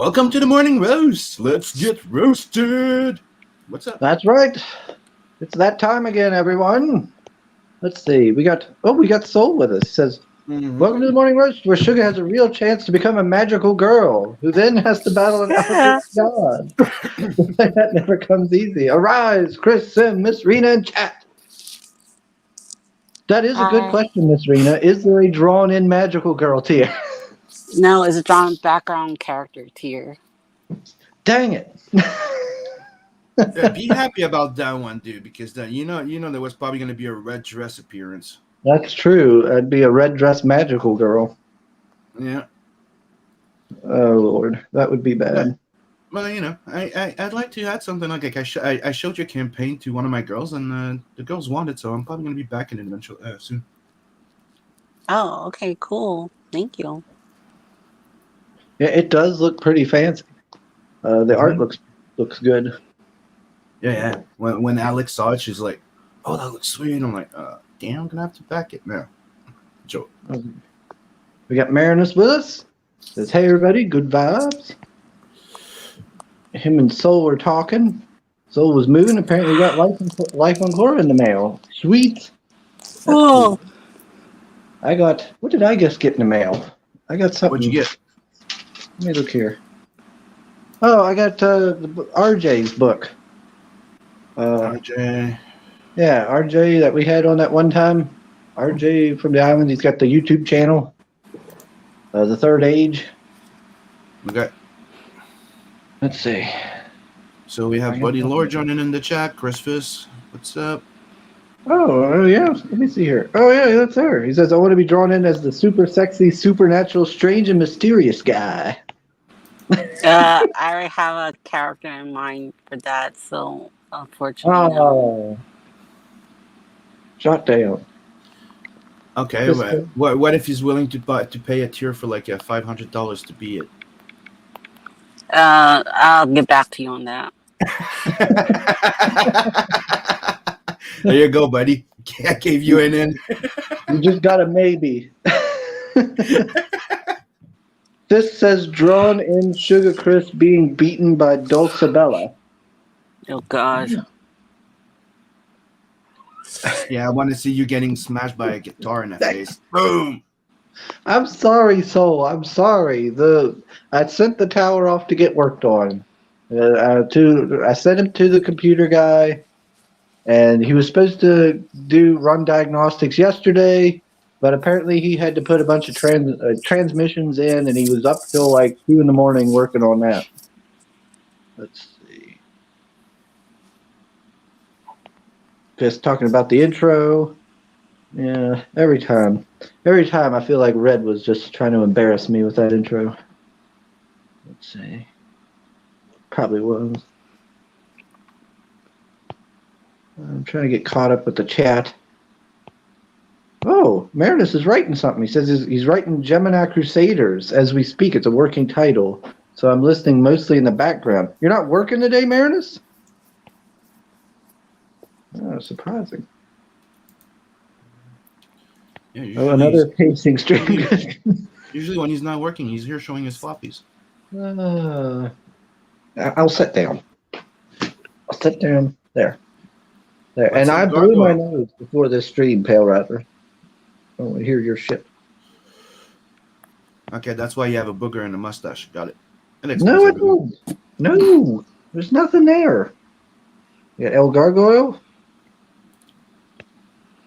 Welcome to the morning roast. Let's get roasted. What's up? That's right. It's that time again, everyone. Let's see. We got Soul with us. He says, "Welcome to the morning roast, where Sugar has a real chance to become a magical girl, who then has to battle an epic god. That never comes easy. Arise, Chris, Sim, Miss Rena, and chat." That is a good question, Miss Rena. Is there a drawn-in magical girl tier? No, it's a drawn background character tier. Dang it. Yeah, be happy about that one, dude, because then you know there was probably going to be a red dress appearance. That's true. I'd be a red dress magical girl. Yeah. Oh Lord, that would be bad. Well, I'd like to add something like I showed your campaign to one of my girls, and the girls want it, so I'm probably going to be back in it eventually soon. Oh, okay, cool. Thank you. Yeah, it does look pretty fancy. The art looks good. Yeah. When Alex saw it, she's like, "Oh, that looks sweet." I'm like, "Damn, I'm gonna have to back it now." Joke. We got Marinus with us. Says, "Hey everybody, good vibes." Him and Soul were talking. Soul was moving. Apparently, we got life on Cora in the mail. Sweet. That's Oh, cool. I got. What did I just get in the mail? I got something. What'd you get? Let me look here. Oh, I got RJ's book. RJ. Yeah, RJ that we had on that one time. RJ from the island. He's got the YouTube channel. The Third Age. Okay. Let's see. So we have Buddy Lord joining in the chat. Chris Fiss, what's up? Oh, yeah. Let me see here. Oh, yeah, that's there. He says, "I want to be drawn in as the super sexy, supernatural, strange, and mysterious guy." I already have a character in mind for that, so unfortunately, no. Oh. Shot down. Okay, what if he's willing to pay a tier for like $500 to be it? I'll get back to you on that. There you go, buddy. I gave you an in. You just got a maybe. This says, "Drawn in Sugar Chris being beaten by Dulcibella." Oh God. Yeah, I want to see you getting smashed by a guitar in the face. Boom. I'm sorry, Soul. I'm sorry. I sent the tower off to get worked on. I sent him to the computer guy, and he was supposed to run diagnostics yesterday, but apparently he had to put a bunch of transmissions in, and he was up till like 2 in the morning working on that. Let's see. Just talking about the intro. Yeah, every time I feel like Red was just trying to embarrass me with that intro. Let's see. Probably was. I'm trying to get caught up with the chat. Oh, Marinus is writing something. He says he's writing Gemini Crusaders as we speak. It's a working title, so I'm listening mostly in the background. You're not working today, Marinus? Oh, surprising. Yeah, another pacing stream. Usually when he's not working, he's here showing his floppies. I'll sit down. I'll sit down there. And I blew my nose before this stream, Pale Rattler. I want to hear your shit. Okay, that's why you have a booger and a mustache. Got it. No, I don't. No, there's nothing there. You got El Gargoyle?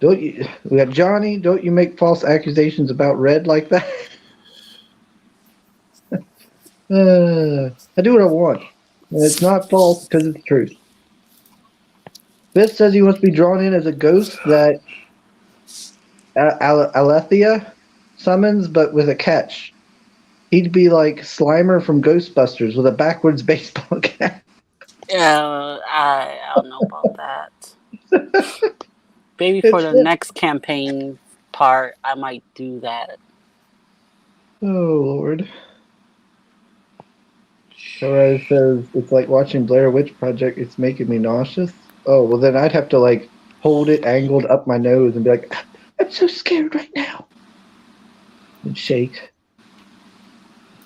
Don't you? We got Johnny. Don't you make false accusations about Red like that? I do what I want. And it's not false because it's truth. Fitz says he wants to be drawn in as a ghost that Alethea summons, but with a catch. He'd be like Slimer from Ghostbusters with a backwards baseball cap. I don't know about that. Maybe for the next campaign part, I might do that. Oh, Lord. Torres says, "It's like watching Blair Witch Project. It's making me nauseous." Oh, well, then I'd have to, like, hold it angled up my nose and be like, "I'm so scared right now." And shake.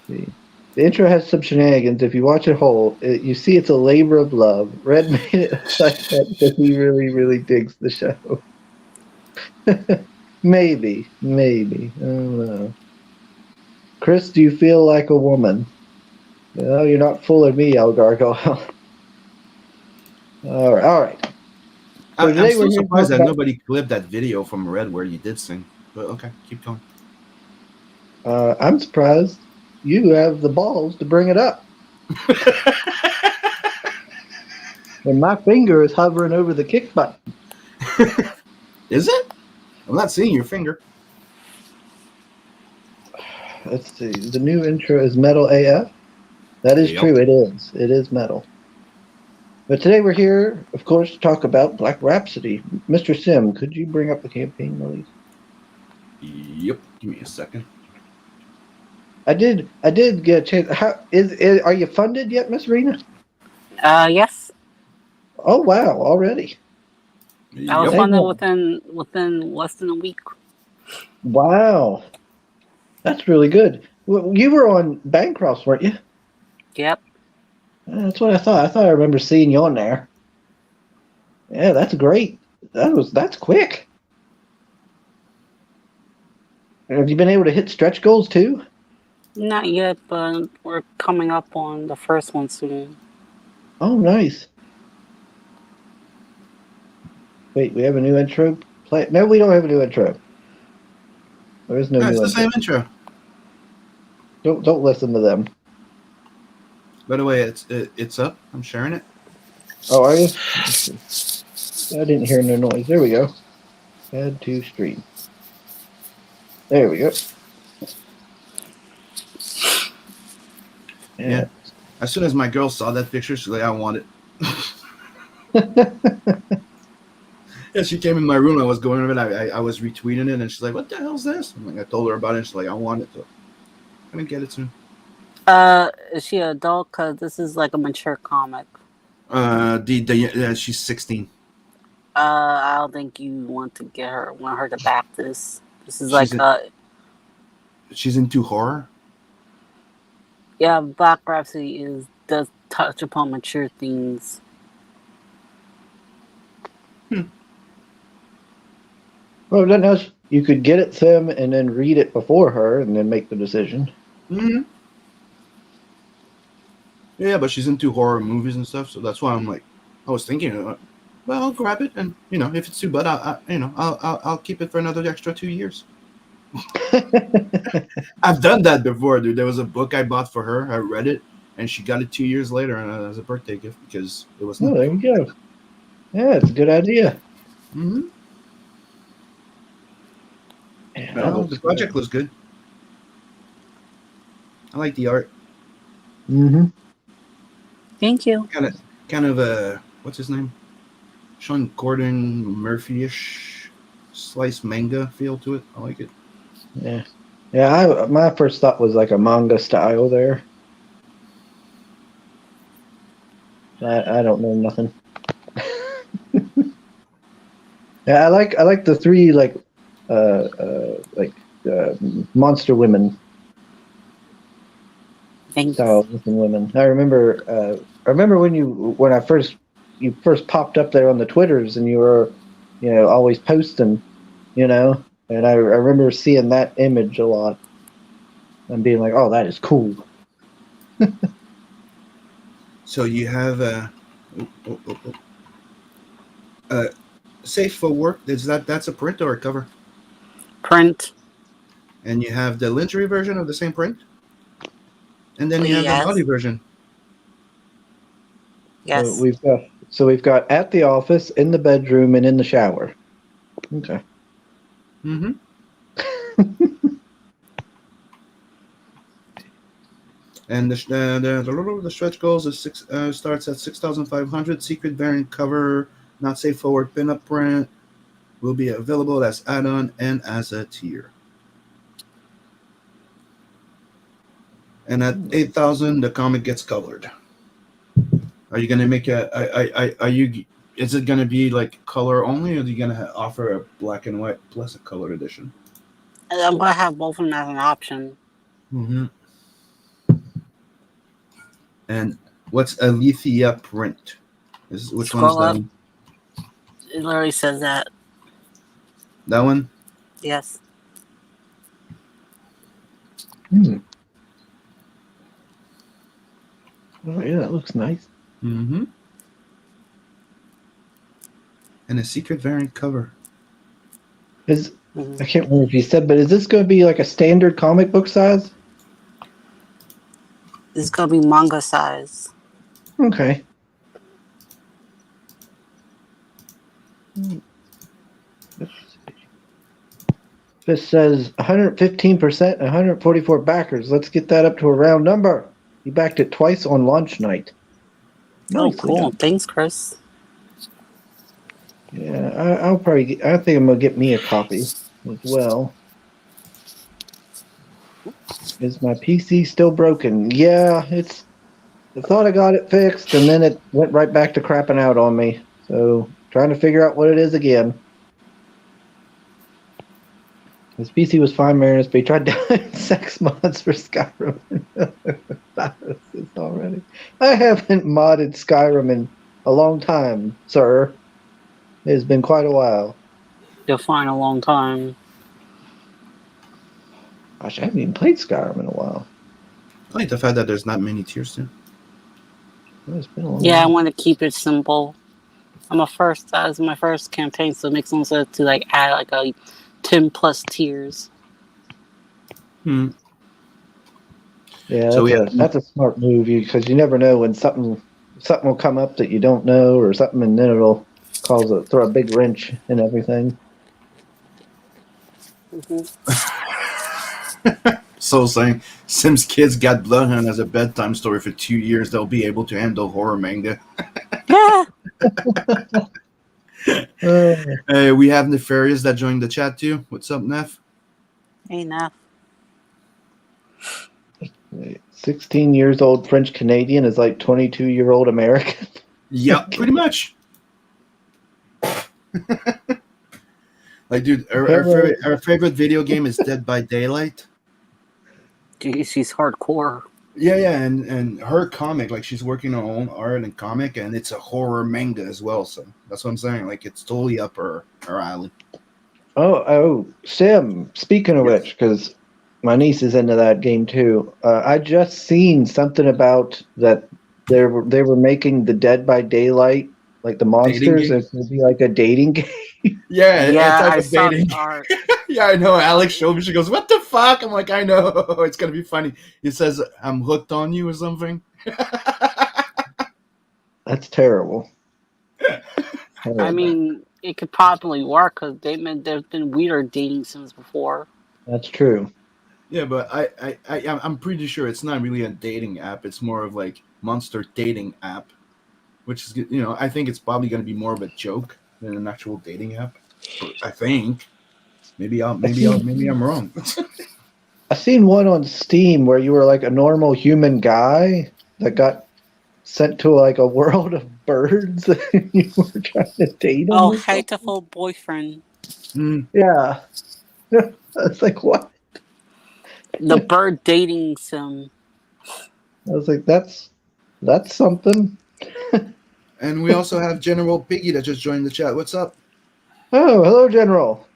Let's see. The intro has some shenanigans. If you watch it whole, you see it's a labor of love. Red made it like that because he really, really digs the show. Maybe. I don't know. Chris, do you feel like a woman? No, you're not fooling me, El Gargoyle. All right. So I'm today we're still here to surprised talk that about. nobody clipped that video from Red where you did sing. But okay, keep going. I'm surprised you have the balls to bring it up. And my finger is hovering over the kick button. Is it? I'm not seeing your finger. Let's see. The new intro is metal AF. That is Yep. true. It is. It is metal. But today we're here, of course, to talk about Black Rhapsody. Mr. Sim, could you bring up the campaign, please? Yep. Give me a second. I did get a chance. Are you funded yet, Miss Rena? Yes. Oh wow, already. I was Yep. funded Amen. within less than a week. Wow, that's really good. Well, you were on Bancroft, weren't you? Yep. That's what I thought. I thought I remember seeing you on there. Yeah, that's great. That's quick. Have you been able to hit stretch goals too? Not yet, but we're coming up on the first one soon. Oh, nice. Wait, we have a new intro. Play. No, we don't have a new intro. There is no No, it's new the intro. same intro. Don't listen to them. By the way, it's up. I'm sharing it. Oh, are you? I didn't hear no noise. There we go. Add to stream. There we go. Yeah. As soon as my girl saw that picture, she's like, "I want it." Yeah, she came in my room. I was going over it. I was retweeting it, and she's like, "What the hell's this?" I'm like, I told her about it. And she's like, "I want it." So I'm gonna get it soon. Is she an adult? Cause this is like a mature comic. She's 16. I don't think you want her to back this. This is She's like in, she's into horror. yeah, Black Rhapsody does touch upon mature themes. Well, then you could get it Sim and then read it before her and then make the decision. Mm-hmm. Yeah, but she's into horror movies and stuff, so that's why I'm like, I was thinking, well, I'll grab it, and if it's too bad, I'll keep it for another extra 2 years. I've done that before, dude. There was a book I bought for her. I read it, and she got it 2 years later as a birthday gift because it was. Oh, there we go. Yeah, it's a good idea. Mm-hmm. Yeah, No, the project looks good. I like the art. Mm-hmm. Thank you. Kind of what's his name? Sean Gordon Murphy-ish slice manga feel to it. I like it. Yeah. Yeah, my first thought was like a manga style there. I don't know nothing. Yeah, I like the three monster women Thanks. style looking women. I remember when you first popped up there on the Twitters and you were always posting, and I remember seeing that image a lot and being like, oh, that is cool. So you have Safe for Work. That's a print or a cover? Print. And you have the lingerie version of the same print, and then you have Yes. the body version. Yes. We've got at the office, in the bedroom, and in the shower. Okay. Mm-hmm. And the stretch goals is starts at 6,500. Secret variant cover, not safe forward pinup print, will be available as add-on and as a tier. And at 8,000, the comic gets colored. Are you gonna make is it gonna be like color only, or are you gonna offer a black and white plus a colored edition? I'm gonna have both of them as an option. Mm-hmm. And what's Alethea print? Which one's Scroll that up. one? It literally says that. That one? Yes. Oh, yeah, that looks nice. Mm-hmm. And a secret variant cover. Mhm. I can't remember if you said, but is this going to be like a standard comic book size? This is gonna be manga size. Okay. This says 115%, 144 backers. Let's get that up to a round number. He backed it twice on launch night. Oh, Nicely cool. done. Thanks, Chris. Yeah, I'll probably. I think I'm gonna get me a copy as well. Is my PC still broken? Yeah, it's. I thought I got it fixed, and then it went right back to crapping out on me. So trying to figure out what it is again. His PC was fine, Marinus, but he tried downloading sex mods for Skyrim. Already. I haven't modded Skyrim in a long time, sir. It has been quite a while. You'll find a long time. Gosh, I haven't even played Skyrim in a while. I like the fact that there's not many tiers too. It's been a long Yeah, I while. want to keep it simple. That was my first campaign, so it makes no sense to like add like a 10 plus tiers. Hmm. Yeah, So we have that's a smart move because you never know when something will come up that you don't know or something, and then it'll throw a big wrench in everything. So saying Sims kids got Bloodhound as a bedtime story for 2 years, they'll be able to handle horror manga. Yeah. We have Nefarious that joined the chat too. What's up, Nef? Enough. 16 years old French Canadian is like 22-year-old American. Yeah, pretty much. Like, dude, our favorite video game is Dead by Daylight. She's hardcore. Yeah, and her comic, like she's working on her own art and comic, and it's a horror manga as well. So that's what I'm saying. Like it's totally up her alley. Oh, Sim. Speaking of which, because my niece is into that game too. I just seen something about that they were making the Dead by Daylight, like the monsters. It would be like a dating game. Yeah, Yeah, a type I of saw dating. the art. Yeah, I know. Alex showed me. She goes, "What the fuck?" I'm like, "I know. It's gonna be funny." It says, "I'm hooked on you" or something. That's terrible. I mean, it could probably work because there's been weirder dating sims before. That's true. Yeah, but I'm pretty sure it's not really a dating app. It's more of like monster dating app, which is I think it's probably going to be more of a joke than an actual dating app. I think. Maybe I'm wrong. I seen one on Steam where you were like a normal human guy that got sent to like a world of birds and you were trying to date them. Oh, hateful boyfriend. Yeah. I was like, what? The bird dating sim. I was like, that's something. And we also have General Piggy that just joined the chat. What's up? Oh, hello, General.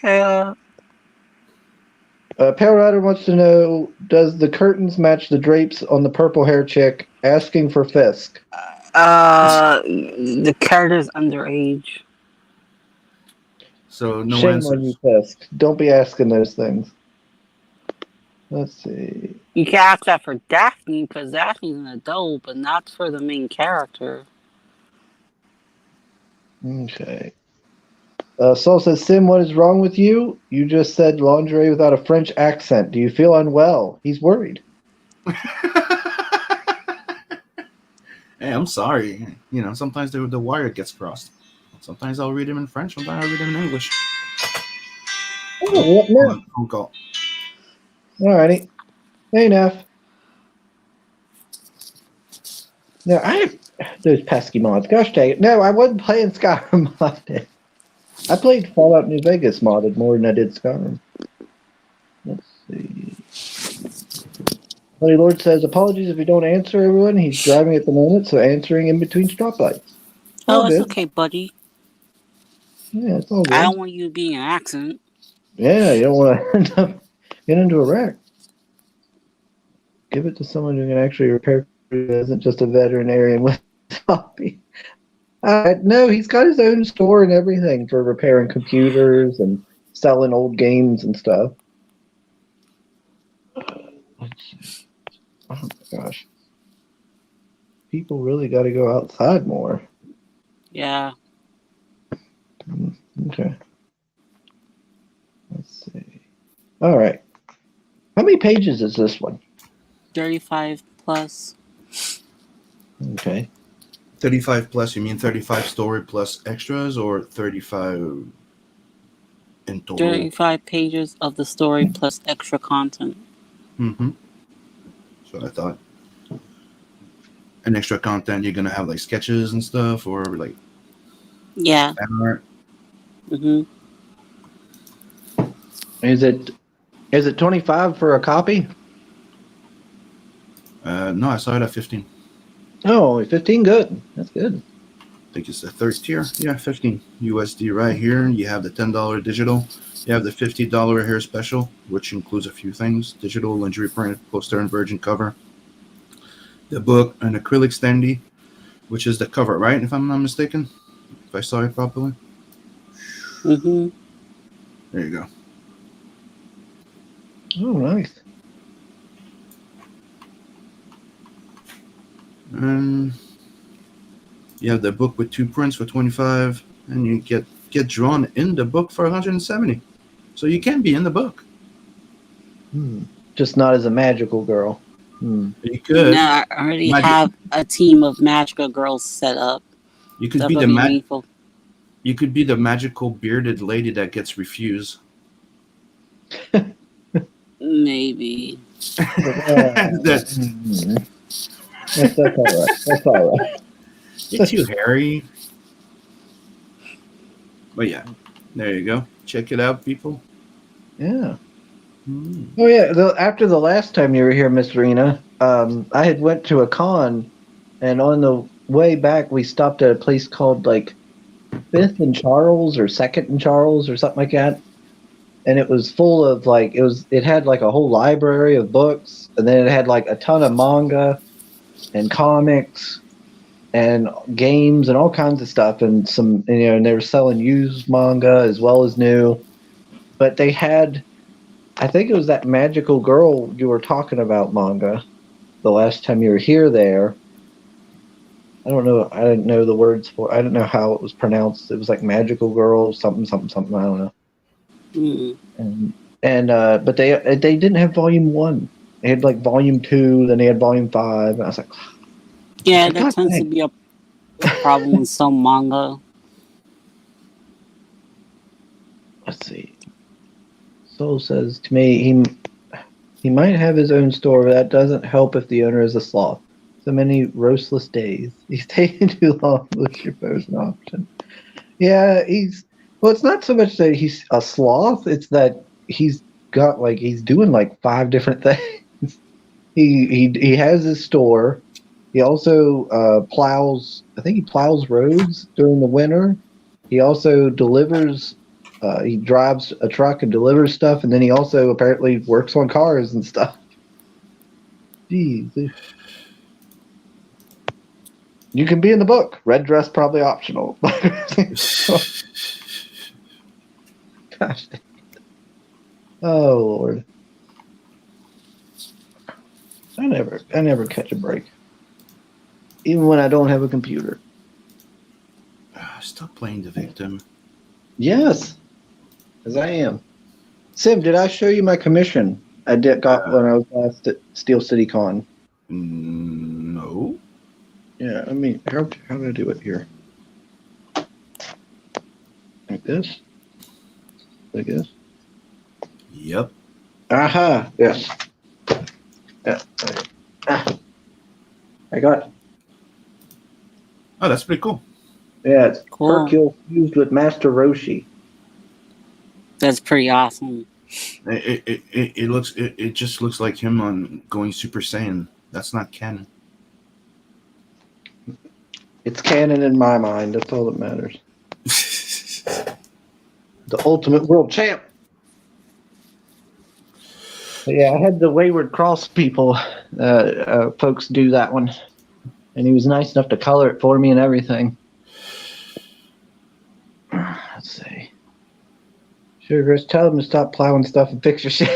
Yeah. Pale Rider wants to know, does the curtains match the drapes on the purple hair chick asking for Fisk? The character's underage. So no Shame answers. on you, Fisk. Don't be asking those things. Let's see. You can ask that for Daphne because Daphne's an adult, but not for the main character. Okay. Soul says, Sim, what is wrong with you? You just said lingerie without a French accent. Do you feel unwell? He's worried. Hey, I'm sorry. Sometimes the wire gets crossed. Sometimes I'll read them in French. Sometimes I'll read them in English. Oh, what now? Phone call. Alrighty. Hey, Neff. No, those pesky mods. Gosh dang it. No, I wasn't playing Skyrim modded. I played Fallout New Vegas modded more than I did Skyrim. Let's see. Buddy Lord says, apologies if you don't answer everyone. He's driving at the moment, so answering in between stoplights. All Oh, it's good. okay, buddy. Yeah, it's all I good. don't want you to be in an accident. Yeah, you don't want to end up get into a wreck. Give it to someone who can actually repair it, isn't just a veterinarian with a hobby. No, he's got his own store and everything for repairing computers and selling old games and stuff. Let's see. Oh my gosh. People really got to go outside more. Yeah. Okay. Let's see. All right. How many pages is this one? 35 plus. Okay. 35 plus, you mean 35 story plus extras or 35 in total? 35 pages of the story plus extra content. Mm-hmm. So I thought. And extra content, you're going to have like sketches and stuff or like Yeah. fan art. Mm-hmm. Is it 25 for a copy? No, I saw it at 15. Oh, only 15. Good. That's good. I think it's the third tier. Yeah, 15 USD right here. You have the $10 digital. You have the $50 hair special, which includes a few things: digital, lingerie print, poster, and virgin cover. The book, an acrylic standee, which is the cover, right? If I'm not mistaken, if I saw it properly. Mm-hmm. There you go. Oh, nice. And you have the book with 2 prints for 25, and you get drawn in the book for 170. So you can be in the book. Just not as a magical girl. You could. No, I already Magic- have a team of magical girls set up. You could They're be gonna the be meaningful. You could be the magical bearded lady that gets refused. Maybe. That's That's all right. That's all right. it's too hairy. But yeah, there you go. Check it out, people. Yeah. Oh yeah. After the last time you were here, Miss Rena, I had went to a con, and on the way back we stopped at a place called like Fifth and Charles or Second and Charles or something like that, and it was full of like it had like a whole library of books, and then it had like a ton of manga and comics and games and all kinds of stuff, and and they were selling used manga as well as new, but they had. I think it was that magical girl you were talking about manga the last time you were here there. I don't know. I didn't know the words for I didn't know how it was pronounced. It was like magical girl, something, something, something. I don't know. But they didn't have volume 1. They had like volume 2, then they had volume 5. And I was like, Yeah, God that tends to dang. be a problem with some manga. Let's see. Soul says to me, he might have his own store, but that doesn't help if the owner is a sloth. So many roastless days. He's taking too long to list your post an option. Yeah, well, it's not so much that he's a sloth, it's that he's doing like 5 different things. He has his store. He also plows. I think he plows roads during the winter. He also delivers. He drives a truck and delivers stuff, and then he also apparently works on cars and stuff. Jeez. You can be in the book. Red dress probably optional. Gosh. Oh Lord. I never catch a break. Even when I don't have a computer. Stop playing the victim. Yes. As I am. Sim, did I show you my commission I got when I was last at Steel City Con? No. Yeah, I mean, how do I do it here? Like this? Like this? Yep. Aha! Yes. Yeah. I got. Oh, that's pretty cool. Yeah, it's Cool. Hercule fused with Master Roshi. That's pretty awesome. It just looks like him on going Super Saiyan. That's not canon. It's canon in my mind. That's all that matters. The ultimate world champ. But yeah, I had the Wayward Cross people, folks, do that one, and he was nice enough to color it for me and everything. Let's see. Sure, Chris, tell him to stop plowing stuff and fix your shit.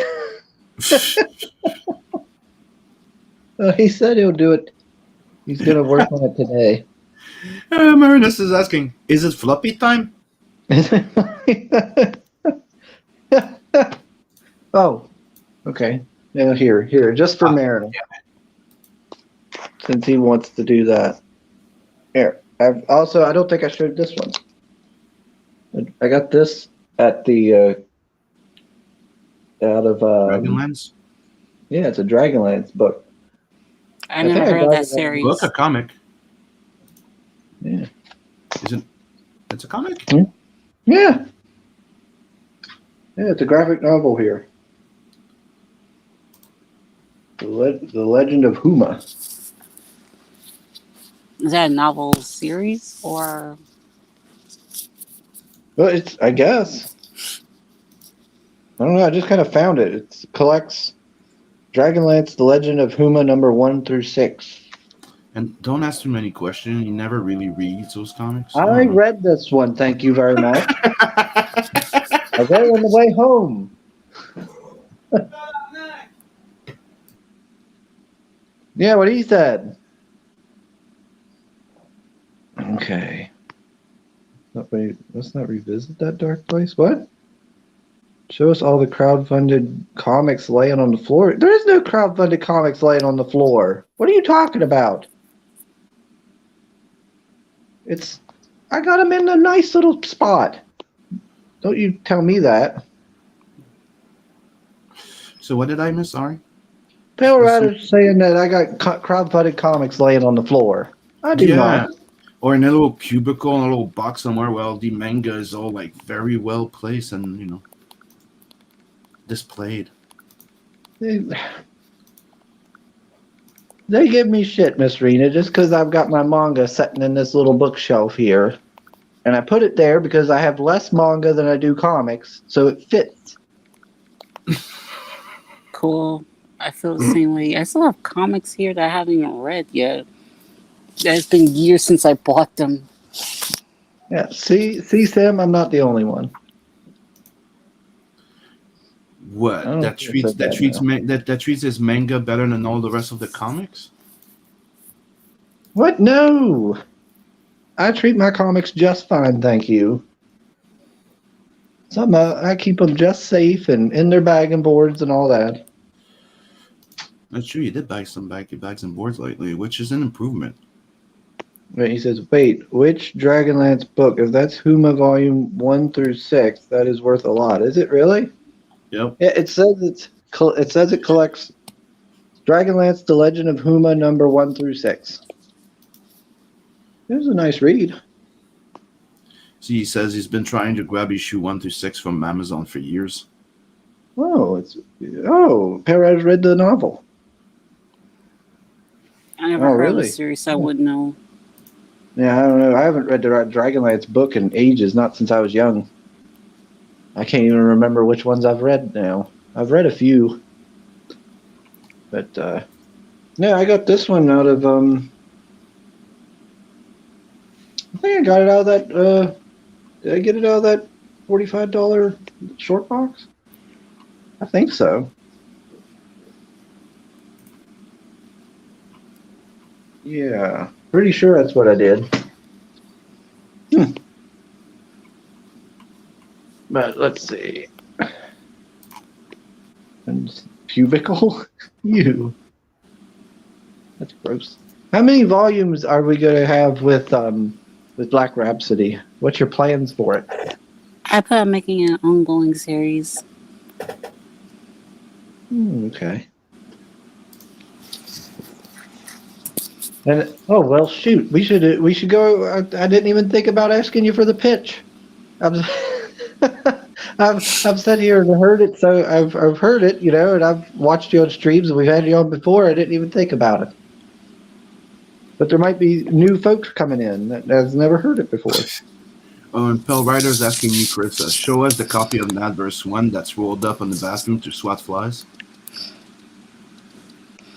He said he'll do it. He's gonna work on it today. Marinus is asking, is it floppy time? Oh, okay. Yeah, here, just for Marin, since he wants to do that. Here, I don't think I showed this one. I got this at the out of Dragonlance? yeah, it's a Dragonlance book. I never heard of that series. Book, a comic. Yeah. Is it? It's a comic? Yeah. Yeah, it's a graphic novel here. The Legend of Huma. Is that a novel series or? Well, I guess. I don't know. I just kind of found it. It collects Dragonlance: The Legend of Huma number 1 through 6. And don't ask too many questions. He never really reads those comics. I read this one. Thank you very much. I read it on the way home. Yeah, what he said. Okay. Wait, let's not revisit that dark place. What? Show us all the crowdfunded comics laying on the floor. There is no crowdfunded comics laying on the floor. What are you talking about? I got them in a nice little spot. Don't you tell me that. So what did I miss? Sorry. Pale Rider's saying that I got crowdfunded comics laying on the floor. I do not. Or in a little cubicle, in a little box somewhere. Well, the manga is all like very well placed and displayed. They give me shit, Miss Rena, just because I've got my manga sitting in this little bookshelf here. And I put it there because I have less manga than I do comics, so it fits. Cool. I feel the same way. I still have comics here that I haven't even read yet. It's been years since I bought them. Yeah, see, Sam, I'm not the only one. What? That treats his manga better than all the rest of the comics? What? No. I treat my comics just fine, thank you. I keep them just safe and in their bag and boards and all that. That's true. You did buy some bags and boards lately, which is an improvement. Wait, he says, wait, which Dragonlance book? If that's Huma Volume 1 through 6, that is worth a lot. Is it really? Yep. Yeah, it says it collects Dragonlance: The Legend of Huma number 1 through 6. It was a nice read. See, he says he's been trying to grab issue 1 through 6 from Amazon for years. Perez read the novel. I never heard of the series, so I wouldn't know. Yeah, I don't know. I haven't read the Dragonlance book in ages, not since I was young. I can't even remember which ones I've read now. I've read a few. But, yeah, I got this one out of, I think I got it out of that, did I get it out of that $45 short box? I think so. Yeah, pretty sure that's what I did. But let's see. And cubicle? You. That's gross. How many volumes are we going to have with Black Rhapsody? What's your plans for it? I plan on making an ongoing series. Okay. And shoot, we should go. I didn't even think about asking you for the pitch. I've sat here and heard it, so I've heard it, and I've watched you on streams, and we've had you on before. I didn't even think about it. But there might be new folks coming in that has never heard it before. Oh, and Pell Rider's asking you, Chris, show us the copy of Mad Verse 1 that's rolled up on the bathroom to swat flies.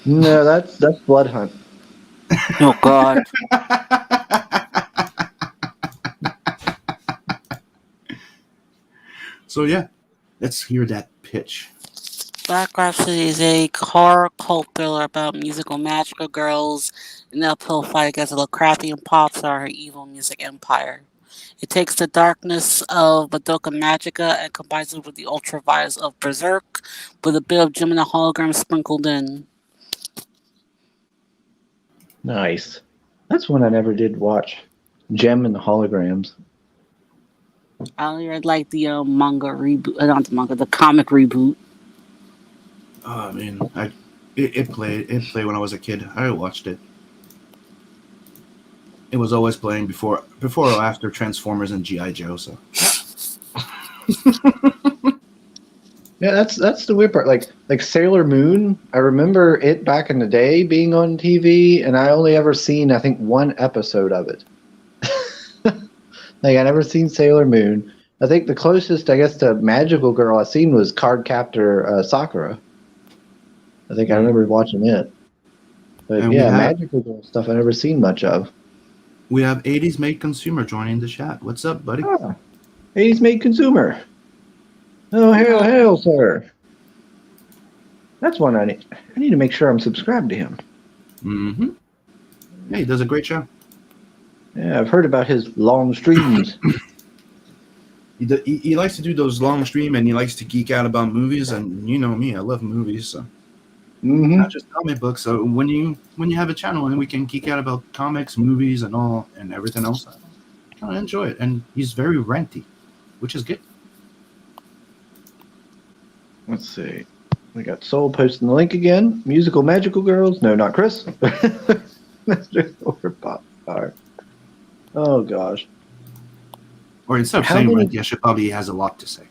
No, that's Blood Hunt. Oh God. So yeah, let's hear that pitch. Black Rhapsody is a horror cult thriller about musical magical girls in the uphill fight against a Lovecraftian pop star and her evil music empire. It takes the darkness of Madoka Magica and combines it with the ultra violence of Berserk, with a bit of Gemini hologram sprinkled in. Nice. That's one I never did watch. Gem and the Holograms. I really like the manga reboot, not the manga, the comic reboot. Oh, I mean, it played when I was a kid. I watched it. It was always playing before or after Transformers and G.I. Joe. So Yeah, that's the weird part. Like Sailor Moon, I remember it back in the day being on TV, and I only ever seen I think one episode of it. Like I never seen Sailor Moon. I think the closest I guess to Magical Girl I seen was Cardcaptor Sakura. I think I remember watching it. But And yeah, Magical Girl stuff I never seen much of. we have 80s made consumer joining the chat. What's up, buddy? Ah, 80s made consumer. Oh hail, sir. That's one I need to make sure I'm subscribed to him. Mm-hmm. Yeah, he does a great show. Yeah, I've heard about his long streams. He likes to do those long stream, and he likes to geek out about movies. And you know me, I love movies. So not just comic books. So when you have a channel and we can geek out about comics, movies, and all and everything else, I kind of enjoy it. And he's very ranty, which is good. Let's see. We got Soul posting the link again. Musical Magical Girls. No, not Chris. Mr. Overpop Star. Oh, gosh. Or instead of How saying many- ranty, I should probably has a lot to say.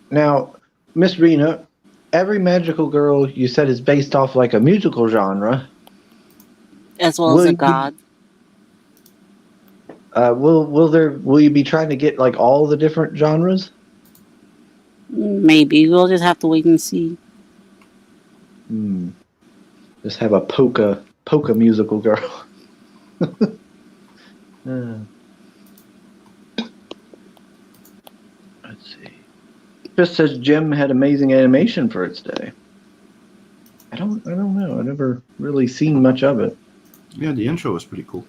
Now, Miss Rena, every magical girl you said is based off like a musical genre. As well as Will a you- god. Will you be trying to get like all the different genres? Maybe. We'll just have to wait and see. Just have a polka musical girl. Let's see. Just says Jim had amazing animation for its day. I don't know. I never really seen much of it. Yeah, the intro was pretty cool.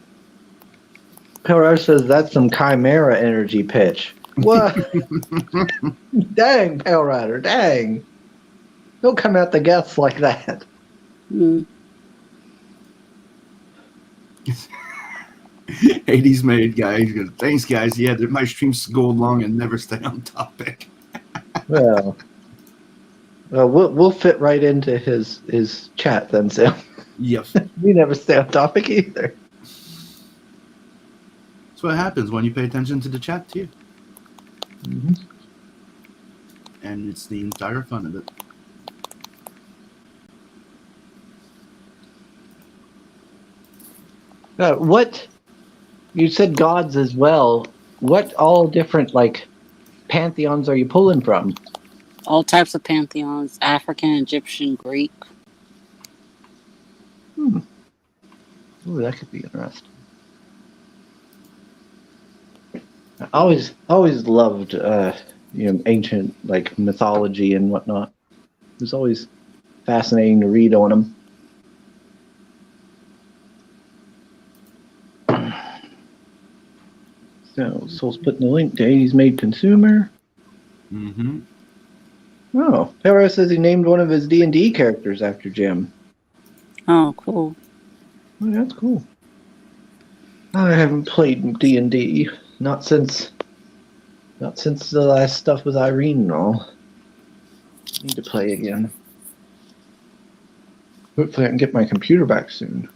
Power says that's some Chimera energy pitch. What? Dang, Pale Rider, dang. Don't come at the guests like that. Mm. 80s made guy. He goes, thanks, guys. Yeah, my streams go long and never stay on topic. Well, we'll fit right into his chat then, Sam. Yep. We never stay on topic either. That's what happens when you pay attention to the chat, too. Mm-hmm. And it's the entire fun of it. What you said gods as well. What all different like pantheons are you pulling from? All types of pantheons: African, Egyptian, Greek. Ooh, that could be interesting. I always loved ancient like mythology and whatnot. It was always fascinating to read on them. So Soul's putting the link to 80s Made Consumer. Mm-hmm. Oh, Perro says he named one of his D&D characters after Jim. Oh, cool. Oh, that's cool. I haven't played D&D, not since the last stuff with Irene and all. Need to play again. Hopefully I can get my computer back soon.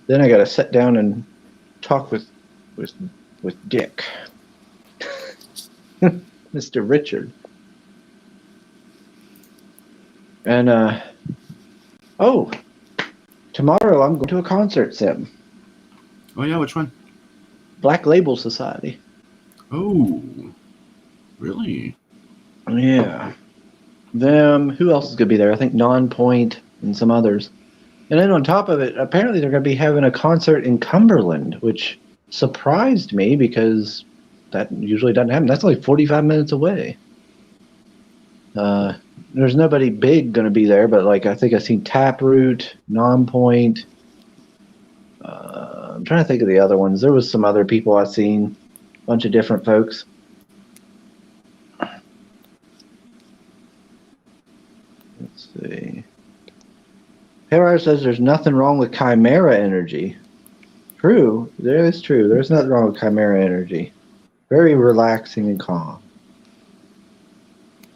Then I gotta sit down and talk with Dick. Mr. Richard. And oh, tomorrow I'm going to a concert, Sim. Oh yeah, which one? Black Label Society. Oh, really? Yeah. Them. Who else is going to be there? I think Non-Point and some others. And then on top of it, apparently they're going to be having a concert in Cumberland, which surprised me because that usually doesn't happen. That's only 45 minutes away. There's nobody big going to be there, but like I think I've seen Taproot, Non-Point. I'm trying to think of the other ones. There was some other people I've seen, a bunch of different folks. Let's see. Haywire says there's nothing wrong with Chimera energy. True. There is true. There's nothing wrong with Chimera energy. Very relaxing and calm.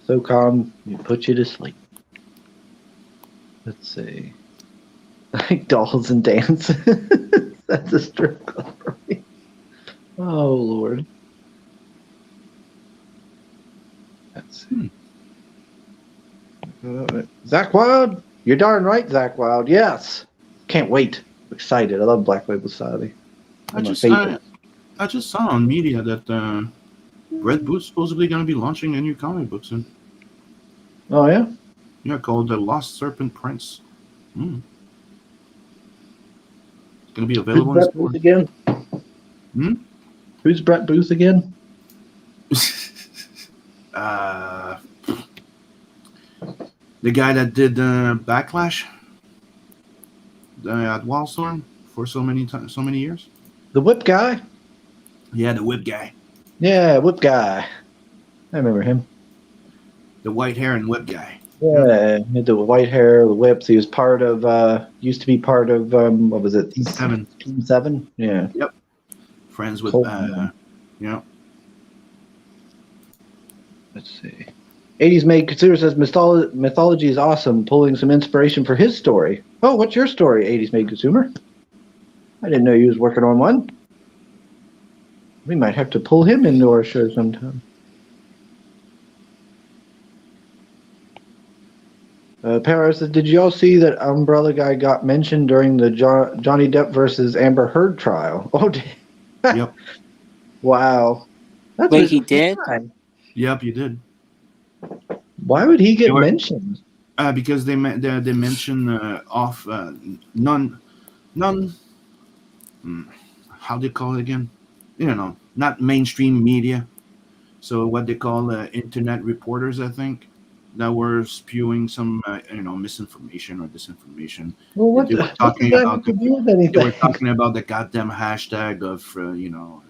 So calm, it puts you to sleep. Let's see. Like dolls and dance. That's a strip club for me. Oh, Lord. Let's see. Zach Wild? You're darn right, Zach Wild. Yes. Can't wait. I'm excited. I love Black Label Society. I just saw on media that Red Boot's supposedly going to be launching a new comic book soon. Oh, yeah? Yeah, called The Lost Serpent Prince. It's going to be available Who's Brett Booth again? Who's Brett Booth again? The guy that did Backlash at Wildstorm for so many years. The Whip guy? Yeah, the Whip guy. Yeah, Whip guy. I remember him. The white hair and Whip guy. Yeah, he had the white hair, the whips. He was part of, used to be part of, what was it? Team 7? Yeah. Yep. Friends with, yeah. Let's see. 80s Made Consider says mythology is awesome, pulling some inspiration for his story. Oh, what's your story, 80s Made Consumer? I didn't know you was working on one. We might have to pull him into our show sometime. Para says, did you all see that Umbrella guy got mentioned during the Johnny Depp versus Amber Heard trial? Oh, yep. Wow. That's Wait, he did? Time. Yep, you did. Why would he get mentioned? Because they mention none. How do you call it again? You know, not mainstream media. So what they call internet reporters, I think, that were spewing some misinformation or disinformation. Well, what they were talking that about have to do with anything? They were talking about the goddamn hashtag of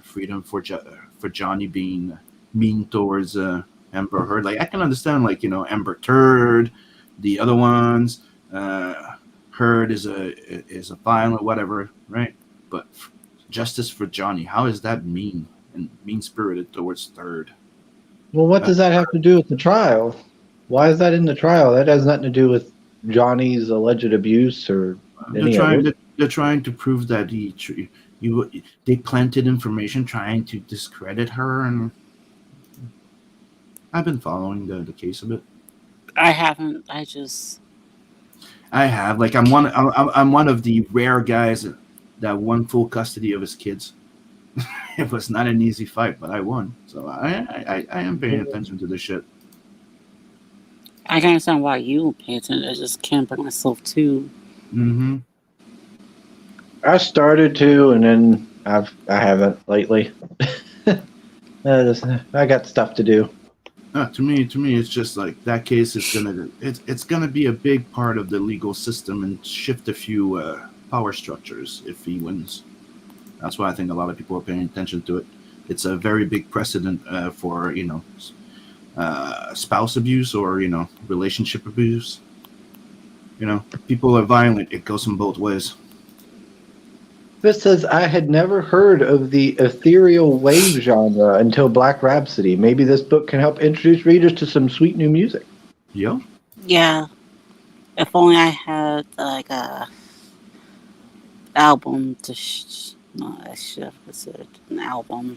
freedom for Johnny being mean towards Amber Heard. Like I can understand, like Amber Turd, the other ones. Heard is a violent whatever, right? But justice for Johnny, how is that mean and mean spirited towards Third? Well, what does that have to do with the trial? Why is that in the trial? That has nothing to do with Johnny's alleged abuse or anything. They're trying to prove that they planted information trying to discredit her, and I've been following the case a bit. I haven't. I have. Like I'm one of the rare guys that won full custody of his kids. It was not an easy fight, but I won. So I am paying attention to this shit. I can understand why you pay attention. I just can't bring myself to. Mm-hmm. I started to, and then I haven't lately. I got stuff to do. To me, it's just like that case is it's gonna be a big part of the legal system and shift a few power structures if he wins. That's why I think a lot of people are paying attention to it. It's a very big precedent for spouse abuse or relationship abuse. People are violent. It goes in both ways. This says, I had never heard of the ethereal wave genre until Black Rhapsody. Maybe this book can help introduce readers to some sweet new music. Yeah. Yeah. If only I had like a album to. No, I should have said an album.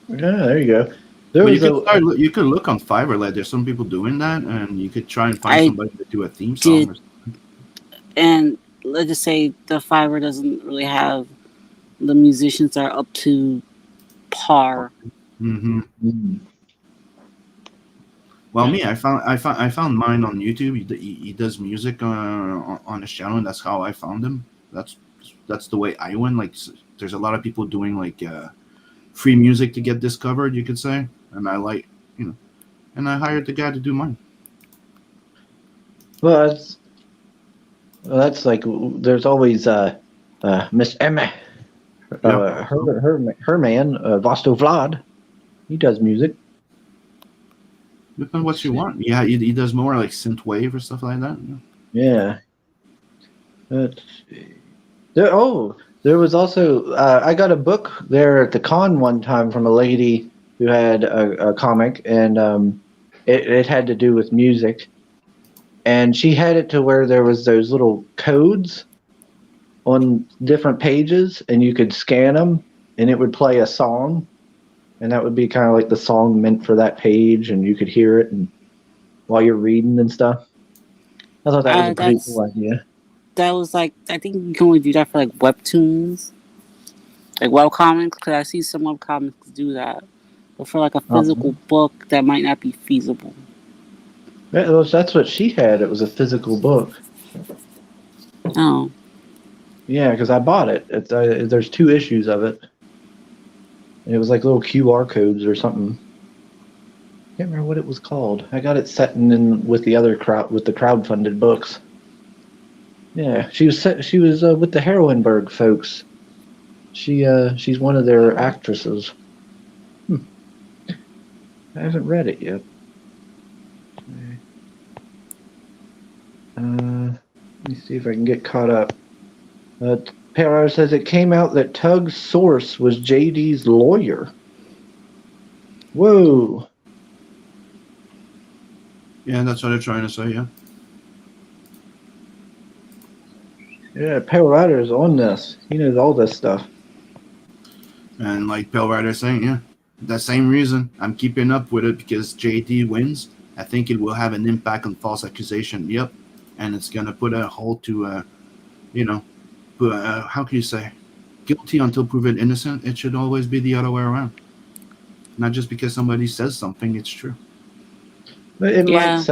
Yeah, there you go. There But you was could a you could look on Fiverr. Like there's some people doing that, and you could try and find I somebody to do a theme song. did, Or and let's just say the Fiverr doesn't really have the musicians that are up to par. mm-hmm. mm, Well, me, I found mine on YouTube. He does music on his channel, and that's how I found him. That's the way I went. Like, there's a lot of people doing like free music to get discovered, you could say, and I like, you know, and I hired the guy to do mine. well, that's like there's always Miss Emma, Yeah, her man Vosto Vlad. He does music. depends on what you want. Yeah, he does more like synth wave or stuff like that. Yeah. Let's see. There was also I got a book there at the con one time from a lady who had a comic, and it had to do with music, and she had it to where there was those little codes on different pages, and you could scan them, and it would play a song, and that would be kind of like the song meant for that page, and you could hear it and while you're reading and stuff. I thought that was a pretty That's cool idea. that was like I think you can only do that for like webtoons, like webcomics. Because I see some webcomics do that, but for like a physical book, that might not be feasible. That's what she had. It was a physical book. Oh, Yeah, because I bought it. There's 2 issues of it. And it was like little QR codes or something. Can't remember what it was called. I got it set in with the other with the crowdfunded books. Yeah, she was with the Heroinberg folks. She's one of their actresses. I haven't read it yet. Let me see if I can get caught up. Perro says it came out that Tug's source was JD's lawyer. Whoa. Yeah, that's what they're trying to say. Yeah. Yeah, Pale Rider is on this. He knows all this stuff. And like Pale Rider saying, yeah, the same reason I'm keeping up with it because JD wins. I think it will have an impact on false accusation. Yep, and it's gonna put a halt to, how can you say, guilty until proven innocent. It should always be the other way around. Not just because somebody says something, it's true. It yeah.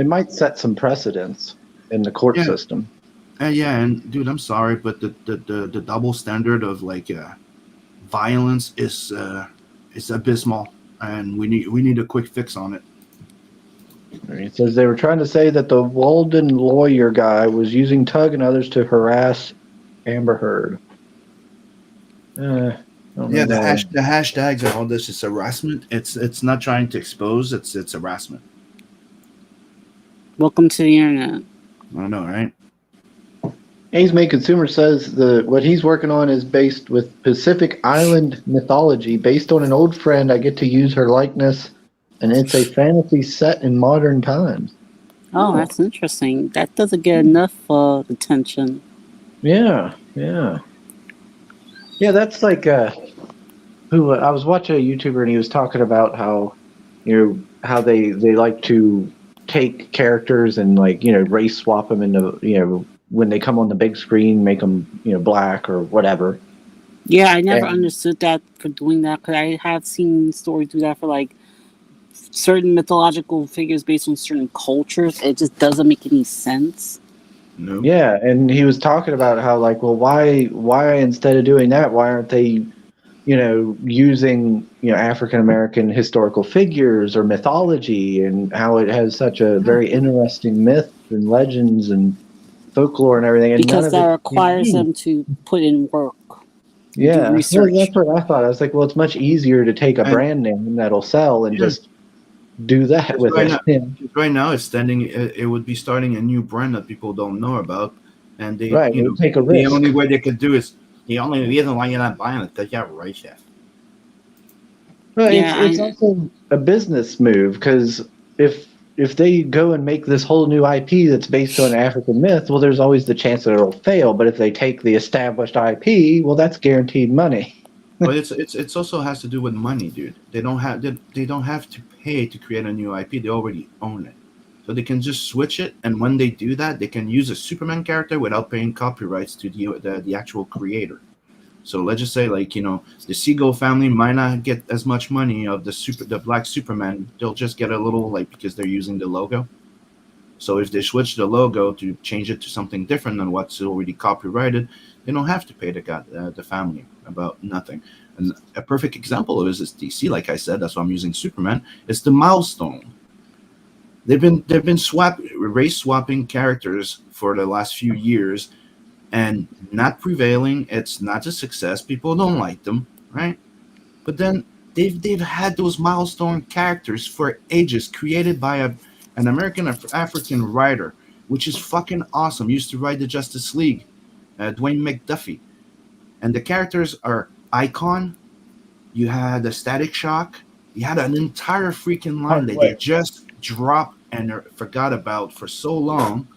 might set some precedents in the court system. Yeah, and dude, I'm sorry, but the double standard of like violence is abysmal, and we need a quick fix on it. It says they were trying to say that the Walden lawyer guy was using Tug and others to harass Amber Heard. The hashtags and all this is harassment. It's not trying to expose. It's harassment. Welcome to the internet. I know, right? A's May Consumer says what he's working on is based with Pacific Island mythology, based on an old friend. I get to use her likeness, and it's a fantasy set in modern times. Oh, that's interesting. That doesn't get enough attention. Yeah. That's like who I was watching a YouTuber, and he was talking about how they like to take characters and like race swap them into when they come on the big screen, make them black or whatever. Yeah, I never understood that for doing that, because I have seen stories do that for like certain mythological figures based on certain cultures. It just doesn't make any sense. No. Yeah, and he was talking about how like, well, why instead of doing that, why aren't they using African American historical figures or mythology, and how it has such a very interesting myth and legends and folklore and everything, and because that requires them to put in work. Yeah, research. Well, that's what I thought. I was like, well, it's much easier to take a brand name that'll sell and just do that with it. Right now, it's standing. It would be starting a new brand that people don't know about, and they take a risk. The only way they could do is the only reason why you're not buying it because you're racist. Well, it's also a business move, because if they go and make this whole new IP that's based on African myth, well, there's always the chance that it'll fail. But if they take the established IP, well, that's guaranteed money. But it's also has to do with money, dude. They don't have to pay to create a new IP. They already own it, so they can just switch it. And when they do that, they can use a Superman character without paying copyrights to the actual creator. So let's just say, like, the Seagull family might not get as much money of the Black Superman. They'll just get a little, like, because they're using the logo. So if they switch the logo to change it to something different than what's already copyrighted, they don't have to pay the family about nothing. And a perfect example of this is DC. Like I said, that's why I'm using Superman. It's the milestone. They've been race swapping characters for the last few years and not prevailing. It's not a success. People don't like them, right? But then they've had those milestone characters for ages, created by an American African writer, which is fucking awesome. Used to write the Justice League, Dwayne McDuffie, and the characters are Icon. You had the Static Shock. You had an entire freaking line that they just dropped and forgot about for so long,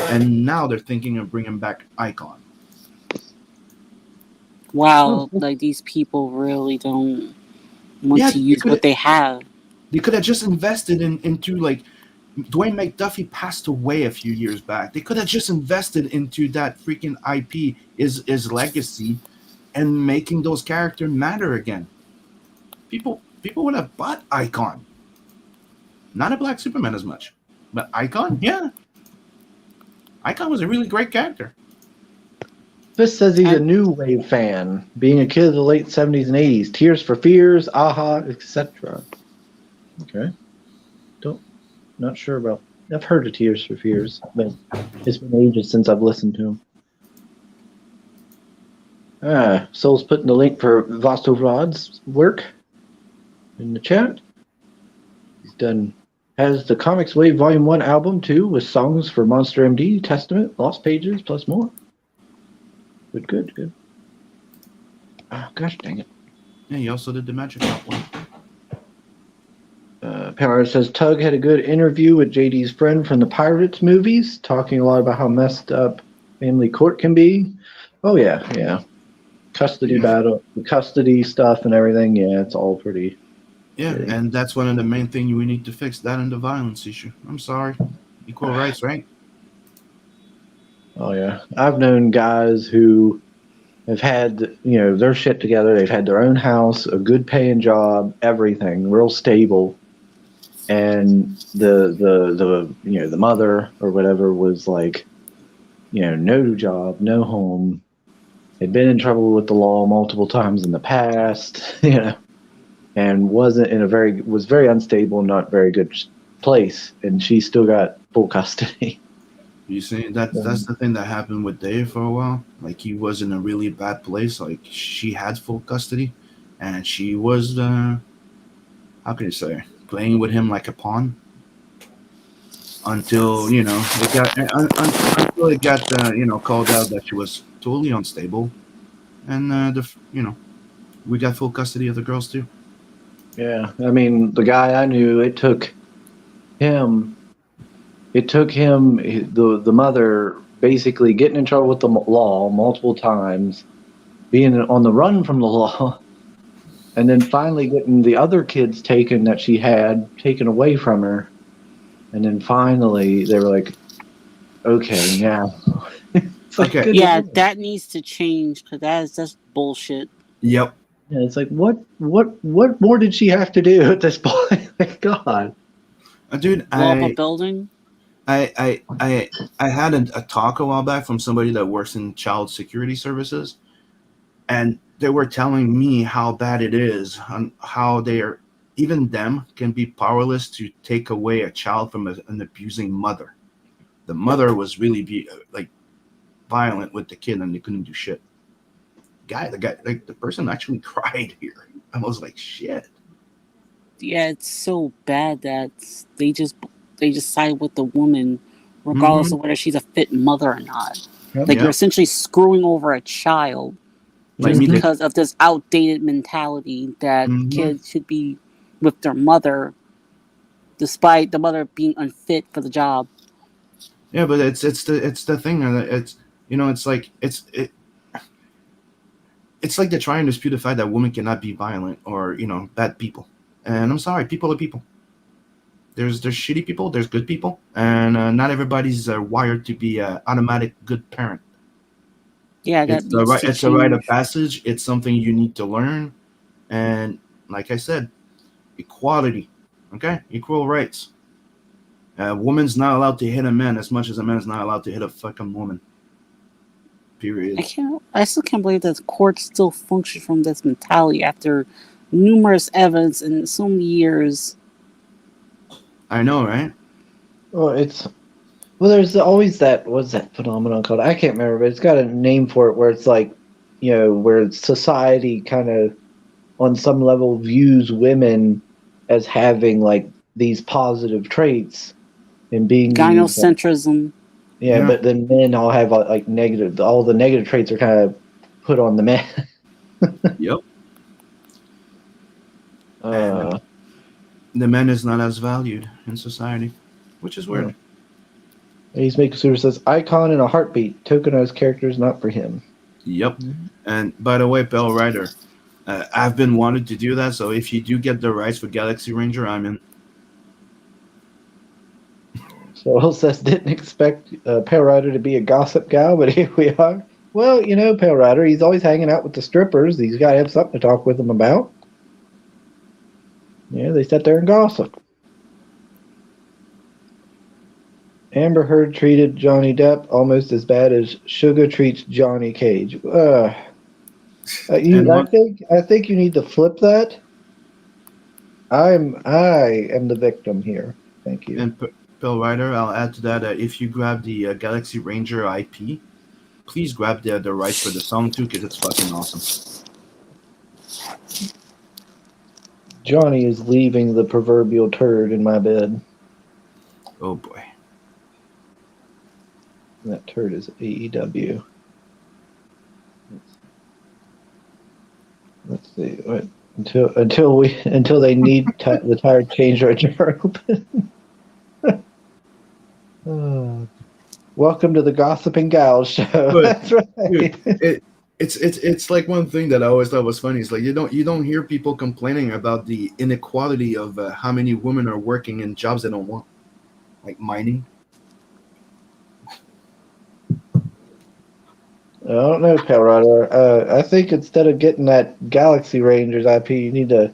and now they're thinking of bringing back Icon. Wow, like these people really don't want Yeah, to use what they have. they could have just invested into, like, Dwayne McDuffie passed away a few years back. They could have just invested into that freaking IP, his legacy, and making those characters matter again. People would have bought Icon. Not a Black Superman as much, but Icon, yeah. Icon was a really great character. This says he's a new wave fan, being a kid of the late 70s and 80s. Tears for Fears, Aha, etc. Okay. Not sure about. I've heard of Tears for Fears, but it's been ages since I've listened to him. Soul's putting the link for Vastorod's work in the chat. He's has the Comics Wave Volume 1 album too, with songs for Monster MD, Testament, Lost Pages, plus more. Good. Oh, gosh dang it. Yeah, he also did the Magic Shop one. Power says Tug had a good interview with JD's friend from the Pirates movies, talking a lot about how messed up family court can be. Oh, yeah. Custody battle, the custody stuff and everything. Yeah, it's all pretty. Yeah, and that's one of the main things we need to fix, that and the violence issue. I'm sorry. Equal rights, right? Oh, yeah. I've known guys who have had, their shit together. They've had their own house, a good paying job, everything, real stable. And the mother or whatever was like, no job, no home, had been in trouble with the law multiple times in the past, and was very unstable, not very good place, and she still got full custody. You see, that's the thing that happened with Dave for a while. Like, he was in a really bad place. Like, she had full custody, and she was how can you say, playing with him like a pawn until it got called out that she was totally unstable, and we got full custody of the girls too. Yeah, I mean, the guy I knew, it took him the mother basically getting in trouble with the law multiple times, being on the run from the law, and then finally getting the other kids that she had taken away from her. And then finally they were like, okay, yeah. Okay. Yeah, that needs to change, because that is just bullshit. Yep. Yeah, it's like, what more did she have to do at this point? Like, God. Dude, Blow up a building? I had a talk a while back from somebody that works in child security services, and they were telling me how bad it is, and how even them can be powerless to take away a child from an abusing mother. The mother was really violent with the kid, and they couldn't do shit. The person actually cried here. I was like, shit. Yeah, it's so bad that they just side with the woman, regardless of whether she's a fit mother or not. Like, you're essentially screwing over a child just because of this outdated mentality that kids should be with their mother, despite the mother being unfit for the job. Yeah, but it's the thing. It's it's like they're trying to dispute the fact that women cannot be violent or bad people. And I'm sorry, people are people. There's shitty people, there's good people, and not everybody's wired to be an automatic good parent. Yeah, that needs to It's a rite change. of passage. It's something you need to learn, and like I said, equality, okay, equal rights. A woman's not allowed to hit a man as much as a man's not allowed to hit a fucking woman. Period. I still can't believe that the courts still function from this mentality after numerous evidence in so many years. I know, right? Well, there's always that. What's that phenomenon called? I can't remember, but it's got a name for it. Where it's like, where society kind of, on some level, views women as having like these positive traits and being these. Gynocentrism. Yeah, Yeah. but then men all have like negative. All the negative traits are kind of put on the man. Yep. And Uh, the man is not as valued in society, which is weird. He's making super says icon in a heartbeat. Tokenized characters not for him. Yep. And by the way, Bell Rider, I've been wanting to do that. So if you do get the rights for Galaxy Ranger, I'm in. So Will says didn't expect Pale Rider to be a gossip gal, but here we are. Well, Pale Rider, he's always hanging out with the strippers. He's got to have something to talk with them about. Yeah, they sit there and gossip. Amber Heard treated Johnny Depp almost as bad as Sugar treats Johnny Cage. I think you need to flip that. I am the victim here. Thank you. And Bell Rider, I'll add to that. If you grab the Galaxy Ranger IP, please grab the rights for the song too, because it's fucking awesome. Johnny is leaving the proverbial turd in my bed. Oh boy. That turd is AEW. Let's see. What, until they need the tire change or jar open. Welcome to the Gossiping Gals show. But, That's right. Dude, it's like one thing that I always thought was funny. It's like you don't hear people complaining about the inequality of how many women are working in jobs they don't want, like mining. I don't know, Pale Rider. I think instead of getting that Galaxy Rangers IP, you need to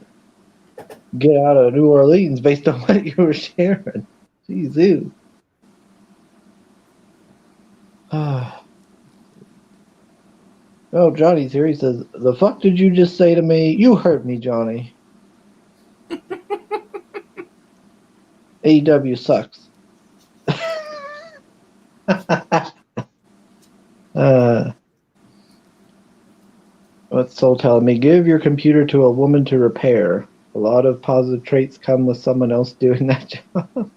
get out of New Orleans based on what you were sharing. Jeez, ew. Oh, Johnny's here. He says, "The fuck did you just say to me? You heard me, Johnny." AEW sucks. What's Soul telling me? Give your computer to a woman to repair. A lot of positive traits come with someone else doing that job.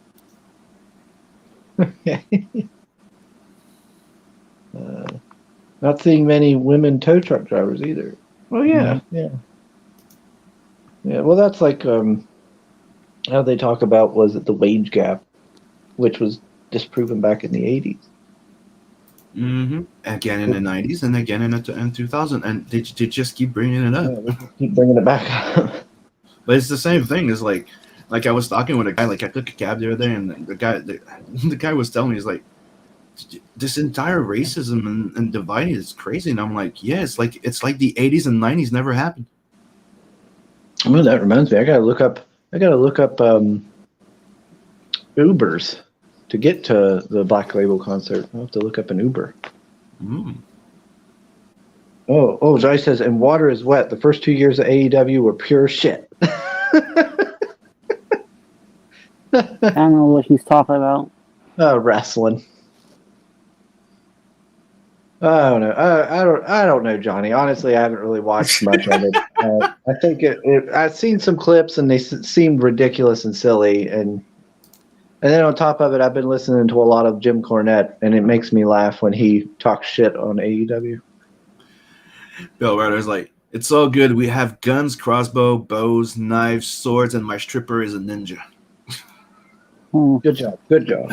Okay. Not seeing many women tow truck drivers either. Oh yeah, yeah. Well, that's like how they talk about was it the wage gap, which was disproven back in the 80s. Mm-hmm. Again in the 90s and again in 2000, and they just keep bringing it up. Yeah, they keep bringing it back up. But it's the same thing. It's like I was talking with a guy. Like I took a cab the other day, and the guy was telling me, he's like, this entire racism and dividing is crazy. And I'm like, yeah, it's like the 80s and 90s never happened. I mean, that reminds me. I gotta look up Ubers to get to the Black Label concert. I'll have to look up an Uber. Oh, Johnny says, and water is wet. The first 2 years of AEW were pure shit. I don't know what he's talking about. Wrestling. I don't know. I don't know, Johnny. Honestly, I haven't really watched much of it. I think I've seen some clips and they seemed ridiculous and silly, and then on top of it, I've been listening to a lot of Jim Cornette, and it makes me laugh when he talks shit on AEW. Bill Ryder's like, it's all good. We have guns, crossbow, bows, knives, swords, and my stripper is a ninja. Good job. Good job.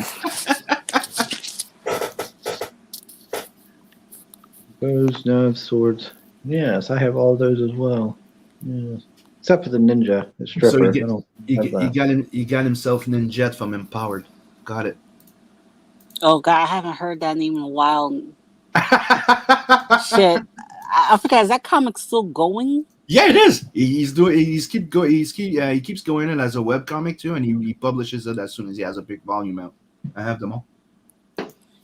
Bows, knives, swords. Yes, I have all those as well. Yes. Except for the ninja, the So stripper. I don't have he that. got him he got himself Ninjet from Empowered. Got it. Oh God, I haven't heard that name in a while. Shit, I forgot. Is that comic still going? Yeah, it is. He's doing. He keeps going in as a web comic too, and he publishes it as soon as he has a big volume out. I have them all.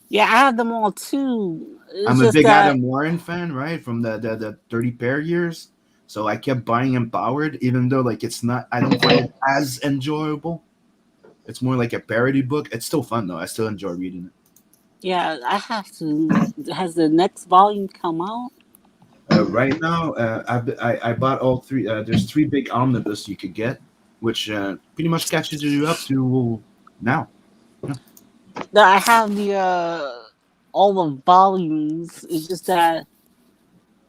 Yeah, I have them all too. It's I'm a just big that, Adam Warren fan, right? From the 30 pair years. So I kept buying Empowered, even though like it's not. I don't find it as enjoyable. It's more like a parody book. It's still fun though. I still enjoy reading it. yeah, I have to. Has the next volume come out? Right now, I bought all three. There's three big omnibus you could get, which pretty much catches you up to now. Yeah. No, I have the all the volumes. It's just that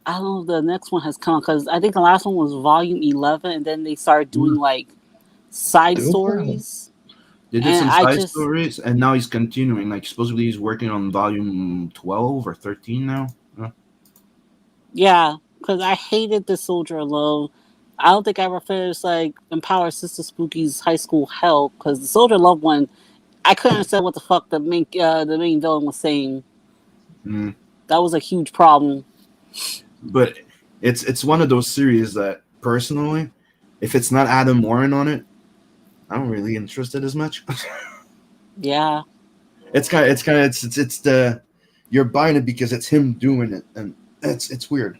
I don't know if the next one has come because I think the last one was volume 11, and then they started doing Mm. like side Still fun. stories, They did and some I side just stories, and now he's continuing. Like supposedly he's working on volume 12 or 13 now. yeah, because I hated the Soldier of Love. I don't think I ever finished like Empower Sister Spooky's High School Hell because the Soldier of Love one I couldn't understand what the main villain was saying. Mm. That was a huge problem. But it's one of those series that personally, if it's not Adam Warren on it, I'm really interested as much. Yeah. It's the you're buying it because it's him doing it, and it's weird.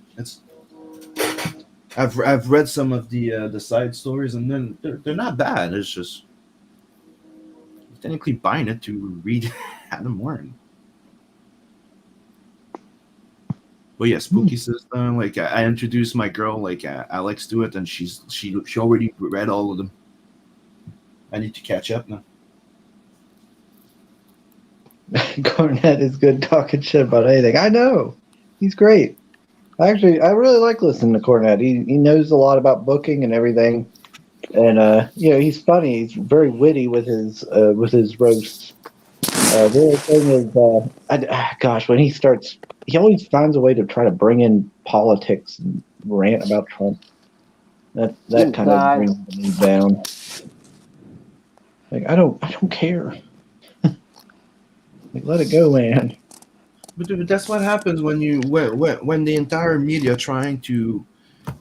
I've read some of the side stories, and then they're not bad. It's just you're technically buying it to read Adam Warren. But yeah, Hmm. spooky system. Like I introduced my girl, like Alex, to it, and she already read all of them. I need to catch up now. Cornette is good talking shit about anything. I know. He's great. I really like listening to Cornette. He knows a lot about booking and everything. And he's funny. He's very witty with his roasts. The only thing is, gosh, when he always finds a way to try to bring in politics and rant about Trump. That Oh kind of God. brings me down. Like I don't care. Like let it go, man. But dude, that's what happens when when the entire media trying to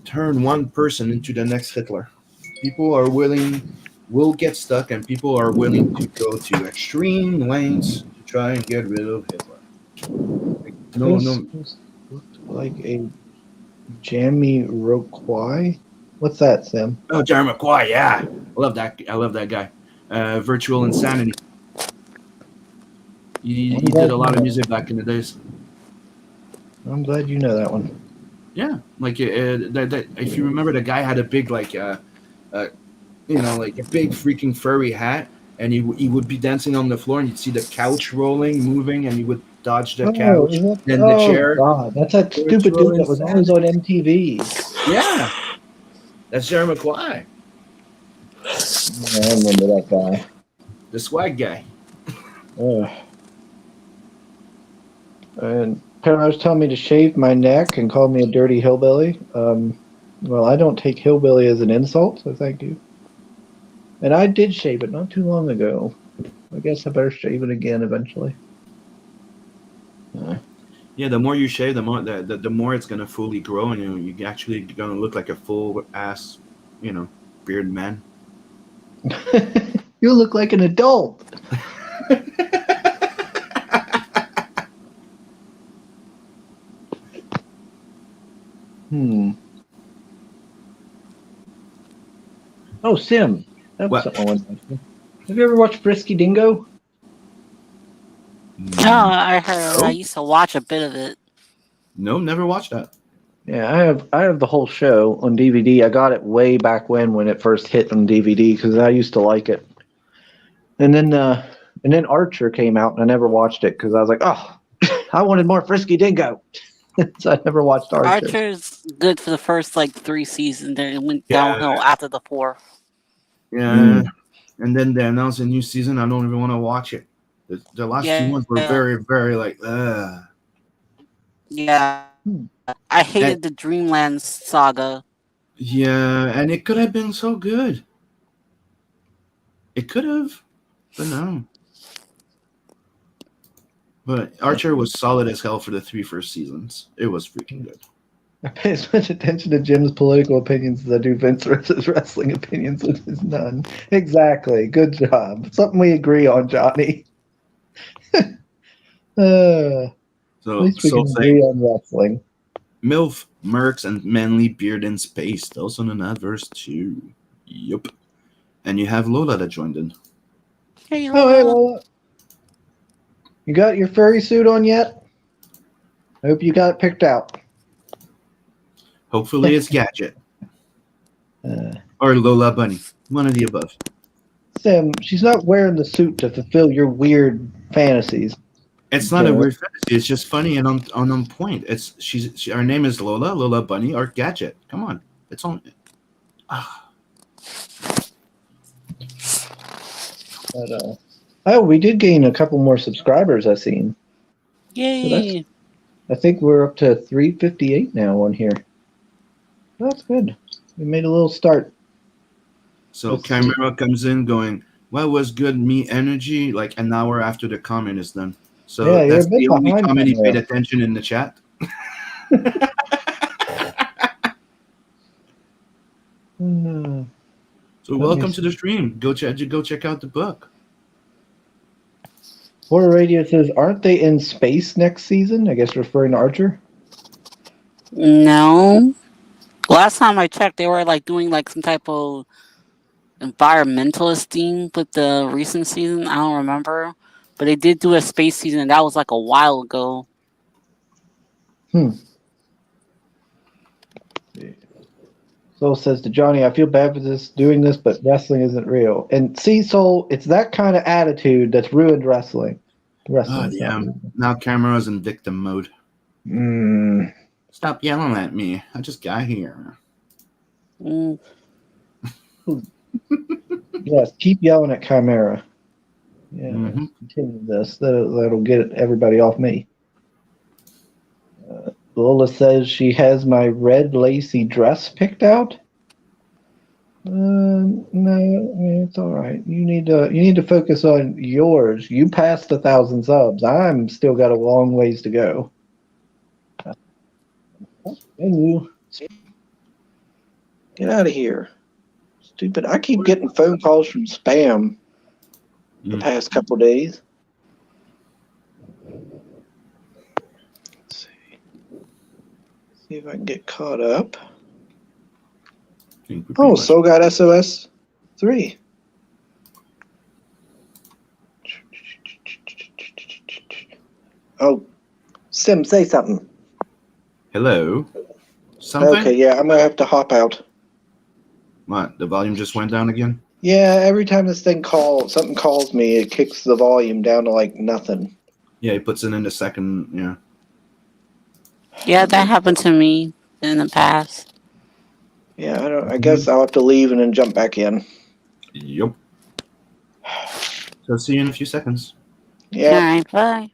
turn one person into the next Hitler. People are will get stuck, and people are willing to go to extreme lengths to try and get rid of Hitler. Like, This looked like a Jammy Roquai. What's that, Sam? oh, Jerry McQuay, yeah, I love that. I love that guy. Virtual Insanity. I'm He did glad a you lot of know. music back in the days. I'm glad you know that one. Yeah, like if you remember, the guy had a big uh, like a big freaking furry hat, and he would be dancing on the floor, and you'd see the couch rolling, moving, and he would dodge the Oh, couch, is that? then the Oh chair. God, that's that stupid Virtual dude that was always Insanity. on MTV. Yeah, that's Jerry McQuay, Yeah, I remember that guy. the swag guy. Ugh. And Penrose was telling me to shave my neck and called me a dirty hillbilly. Well, I don't take hillbilly as an insult, so thank you. And I did shave it not too long ago. I guess I better shave it again eventually. Uh, Yeah, the more you shave, the more it's gonna fully grow, and you actually gonna look like a full ass, you know, beard man. you look like an adult. Hmm. Oh, Sim. That was What? something I wanted to ask you. Have you ever watched Frisky Dingo? Oh, I heard. I No, used to watch a bit of it. no, never watched that. Yeah, I have the whole show on DVD. I got it way back when it first hit on DVD because I used to like it. And then Archer came out and I never watched it because I was like, oh, I wanted more Frisky Dingo. So I never watched Archer. Archer's good for the first like 3 seasons, then it went Yeah, downhill after the fourth. yeah. Mm. And then they announced a new season. I don't even want to watch it. The last two ones were Yeah, very, very like, yeah. I And, hated the Dreamland saga. yeah, and it could have been so good. It could have, but no. But Archer was solid as hell for the three first seasons. It was freaking good. I pay as much attention to Jim's political opinions as I do Vince versus wrestling opinions, which is none. Exactly. Good job. Something we agree on, Johnny. At So least we Soul can agree saying on wrestling. MILF, Mercs, and manly beard in space. Those on an adverse too. Yup. And you have Lola that joined in. Hey, Oh, hey, Lola. Lola. You got your furry suit on yet? I hope you got it picked out. Hopefully it's Gadget. Or Lola Bunny. One of the above. Sam, she's not wearing the suit to fulfill your weird fantasies. It's not a Jimmy. weird fantasy. It's just funny and on point. Her name is Lola Bunny, or Gadget. Come on, it's on. Ah, But, oh, we did gain a couple more subscribers, I seen. So Yay. I think we're up to 358 now on here. That's good. We made a little start. so Let's see. Chimera comes in going, "What was good? Me energy." Like an hour after the comment is done. So Yeah, you're a that's bit the only behind comment he paid Chimera. attention in the chat. Hmm. So Let me welcome to see. the stream. Go check out the book. Horror Radio says, aren't they in space next season? I guess referring to Archer. No. Last time I checked, they were like doing like some type of environmentalist theme with the recent season. I don't remember. But they did do a space season, and that was like a while ago. Hmm. Soul says to Johnny, I feel bad for doing this, but wrestling isn't real. And see, Soul, it's that kind of attitude that's ruined wrestling. Oh Wrestling's not yeah. real. Now Chimera's in victim mode. Mm. Stop yelling at me. I just got here. Mm. Yes, keep yelling at Chimera. Yeah, Mm-hmm. continue this. That'll get everybody off me. Lola says she has my red lacy dress picked out. No, it's all right. You need to focus on yours. You passed 1,000 subs. I'm still got a long ways to go. And you get out of here, stupid! I keep getting phone calls from spam the past couple days. Let's see if I can get caught up. Oh, so got SOS 3. Oh, Sim, say something. Hello. Something? Okay, yeah, I'm gonna have to hop out. What? The volume just went down again? Yeah, every time this thing something calls me, it kicks the volume down to like nothing. Yeah, he puts it in the second. Yeah. Yeah, that happened to me in the past. Yeah, I guess I'll have to leave and then jump back in. Yup. So see you in a few seconds. Yeah. Alright, bye.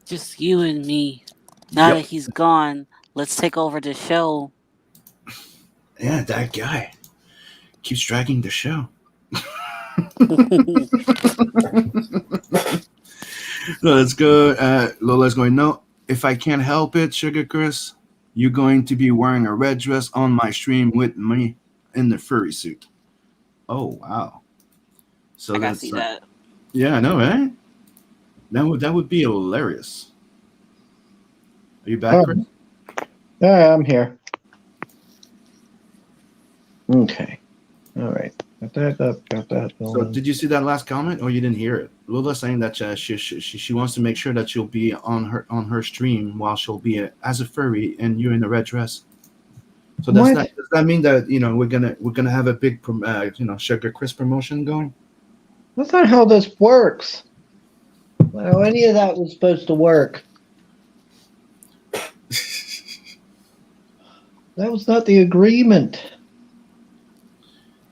Just you and me. Now Yep. that he's gone, let's take over the show. Yeah, that guy keeps dragging the show. So let's go. Lola's going, no, if I can't help it, Sugar Chris, you're going to be wearing a red dress on my stream with me in the furry suit. Oh, wow. So I gotta that's see that. yeah, I know, right? That would be hilarious. Are you back, Chris? Yeah, I'm here. Okay. All right. Got that up. Got that So going. did you see that last comment, or you didn't hear it? Lola saying that she wants to make sure that she'll be on her stream while she'll be as a furry and you're in a red dress. So does that mean that we're gonna have a big Sugar Chris promotion going? That's not how this works. Well, any of that was supposed to work. That was not the agreement.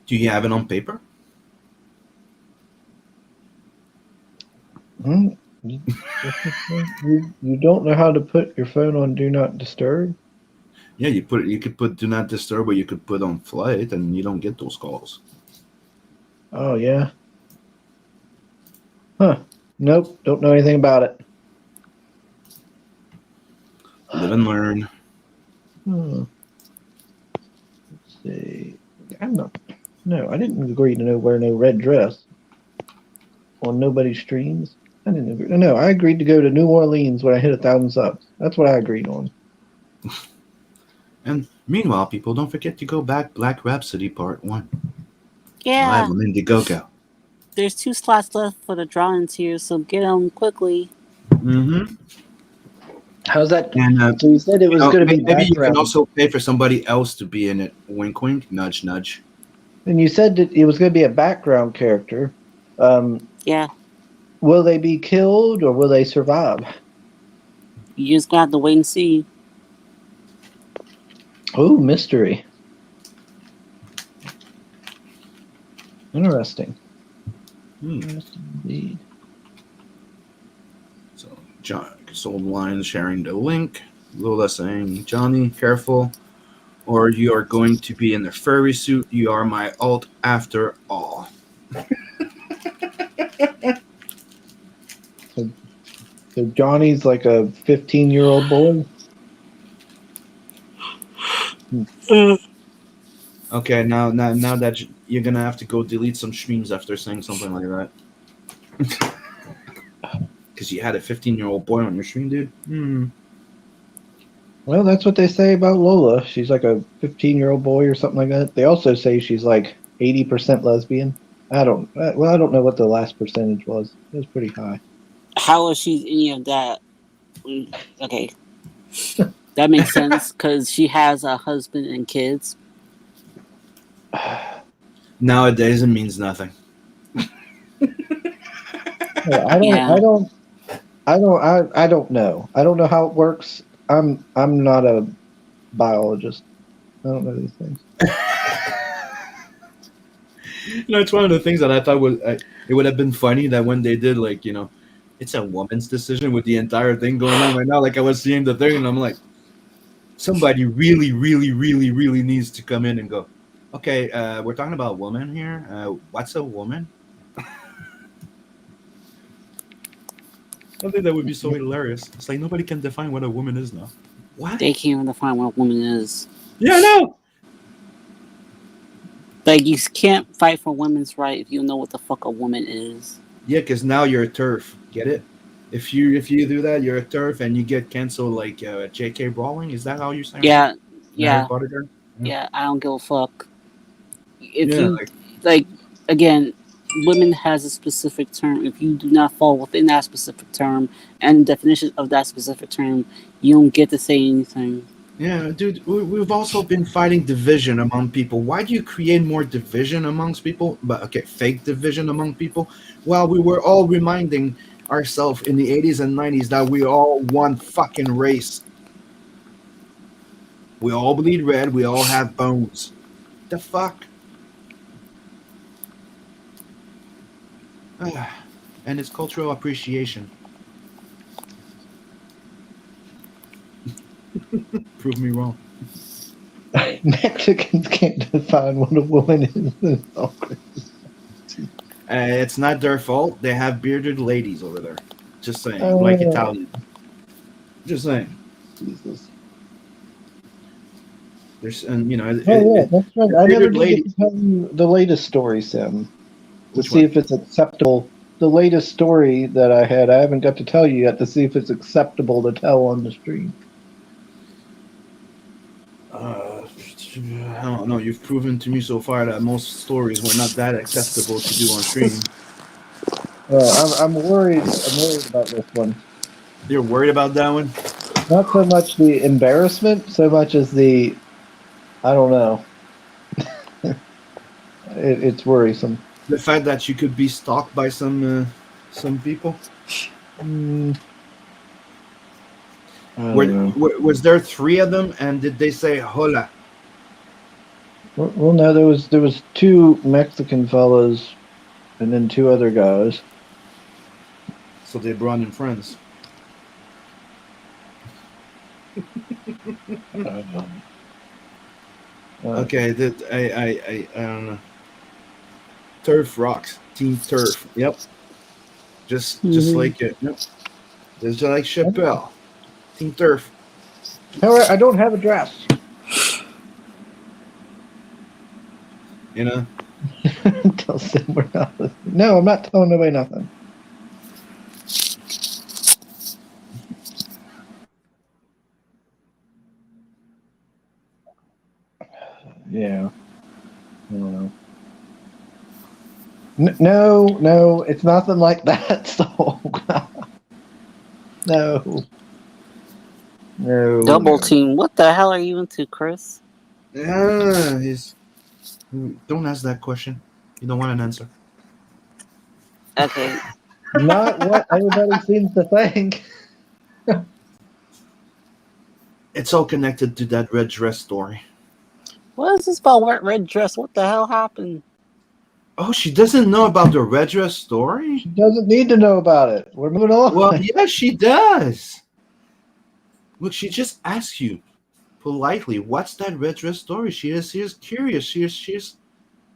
Do you have it on paper? You don't know how to put your phone on Do Not Disturb? Yeah, you could put do not disturb, or you could put on flight, and you don't get those calls. Oh, yeah. Huh. Nope, don't know anything about it. Live and learn. Hmm. Let's see. I'm not. No, I didn't agree to wear no red dress on nobody's streams. I didn't agree. No, I agreed to go to New Orleans when I hit 1,000 subs. That's what I agreed on. And meanwhile, people, don't forget to go back Black Rhapsody Part 1. Live Yeah, on Indiegogo. there's 2 slots left for the drawings here, so get them quickly. Mm-hmm. How's that? And, So you said it was going to be maybe you can background, also pay for somebody else to be in it. Wink, wink, nudge, nudge. and you said that it was going to be a background character. Yeah, Will they be killed or will they survive? you just got to wait and see. Oh, mystery. Interesting. Interesting indeed. So, John, sold line sharing the link. Lola saying, Johnny, careful, or you are going to be in a furry suit. You are my alt after all. So Johnny's like a 15-year-old boy. Okay, now that you're gonna have to go delete some streams after saying something like that. Because you had a 15-year-old boy on your stream, dude. Well, that's what they say about Lola. She's like a 15-year-old boy or something like that. They also say she's like 80% lesbian. I don't know what the last percentage was. It was pretty high. How is she any of that? Okay, that makes sense because she has a husband and kids. Nowadays, it means nothing. I don't know. I don't know how it works. I'm not a biologist. I don't know these things. It's one of the things that I thought it would have been funny that when they did, like, it's a woman's decision with the entire thing going on right now. Like, I was seeing the thing and I'm like, somebody really, really, really, really needs to come in and go, okay, we're talking about woman here. What's a woman? I think that would be so hilarious. It's like nobody can define what a woman is now. What? They can't even define what a woman is. Yeah, no. Like, you can't fight for women's right if you know what the fuck a woman is. Yeah, because now you're a turf. Get it? If you do that, you're a turf, and you get canceled like J.K. Rowling. Is that how you say? Yeah, The yeah, Harry Potter girl? yeah. I don't give a fuck. If Yeah, you like, again, women has a specific term. If you do not fall within that specific term and the definition of that specific term, you don't get to say anything. yeah, dude. We've also been fighting division among people. Why do you create more division amongst people? But okay, fake division among people. While we were all reminding ourselves in the 80s and 90s that we all one fucking race. We all bleed red. We all have bones. The fuck? And it's cultural appreciation. Prove me wrong. Mexicans can't define what a woman is. It's not their fault. They have bearded ladies over there. Just saying, like Italian. Just saying. Jesus. There's, and that's right. I never did get to tell you the latest story, Sim. To see if it's acceptable. The latest story that I had, I haven't got to tell you yet to see if it's acceptable to tell on the stream. I don't know. You've proven to me so far that most stories were not that acceptable to do on stream. I'm worried. I'm worried about this one. You're worried about that one? Not so much the embarrassment, so much as the, I don't know. It's worrisome. The fact that you could be stalked by some people. Was there 3 of them, and did they say hola? Well, no, there was 2 Mexican fellas, and then 2 other guys. So they brought in friends. Um, Okay, that I don't know. Turf rocks. Team Turf. Yep. Just Mhm. like it. Yep. Just like Chappelle. Team Turf. all right, I don't have a dress. You know. Tell Sam we're not listening. No, I'm not telling nobody nothing. Yeah. No, no, it's nothing like that. So no, Double no. team. What the hell are you into, Chris? He's. Don't ask that question. You don't want an answer. Okay. Not what everybody seems to think. It's all connected to that red dress story. What is this about red dress? What the hell happened? Oh, she doesn't know about the red dress story? She doesn't need to know about it. We're moving on. Well, yeah, she does. Look, she just asks you politely, "What's that red dress story?" She is curious. She is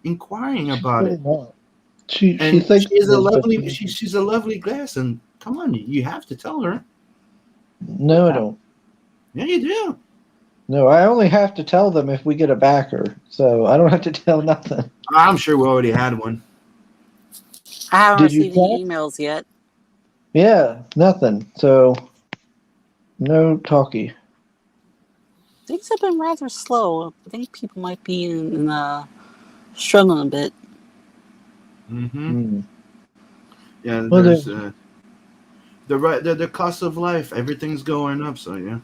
inquiring She's about really it, not. She and thinks she is it a is, but lovely. She's a lovely glass, and come on, you have to tell her. no, I don't. Yeah, you do. No, I only have to tell them if we get a backer, so I don't have to tell nothing. I'm sure we already had one. I haven't Did you received any check? emails yet. Yeah, nothing. So no talkie. Things have been rather slow. I think people might be struggling a bit. Mm-hmm. Hmm. Yeah, Well, there's the cost of life. Everything's going up. So yeah.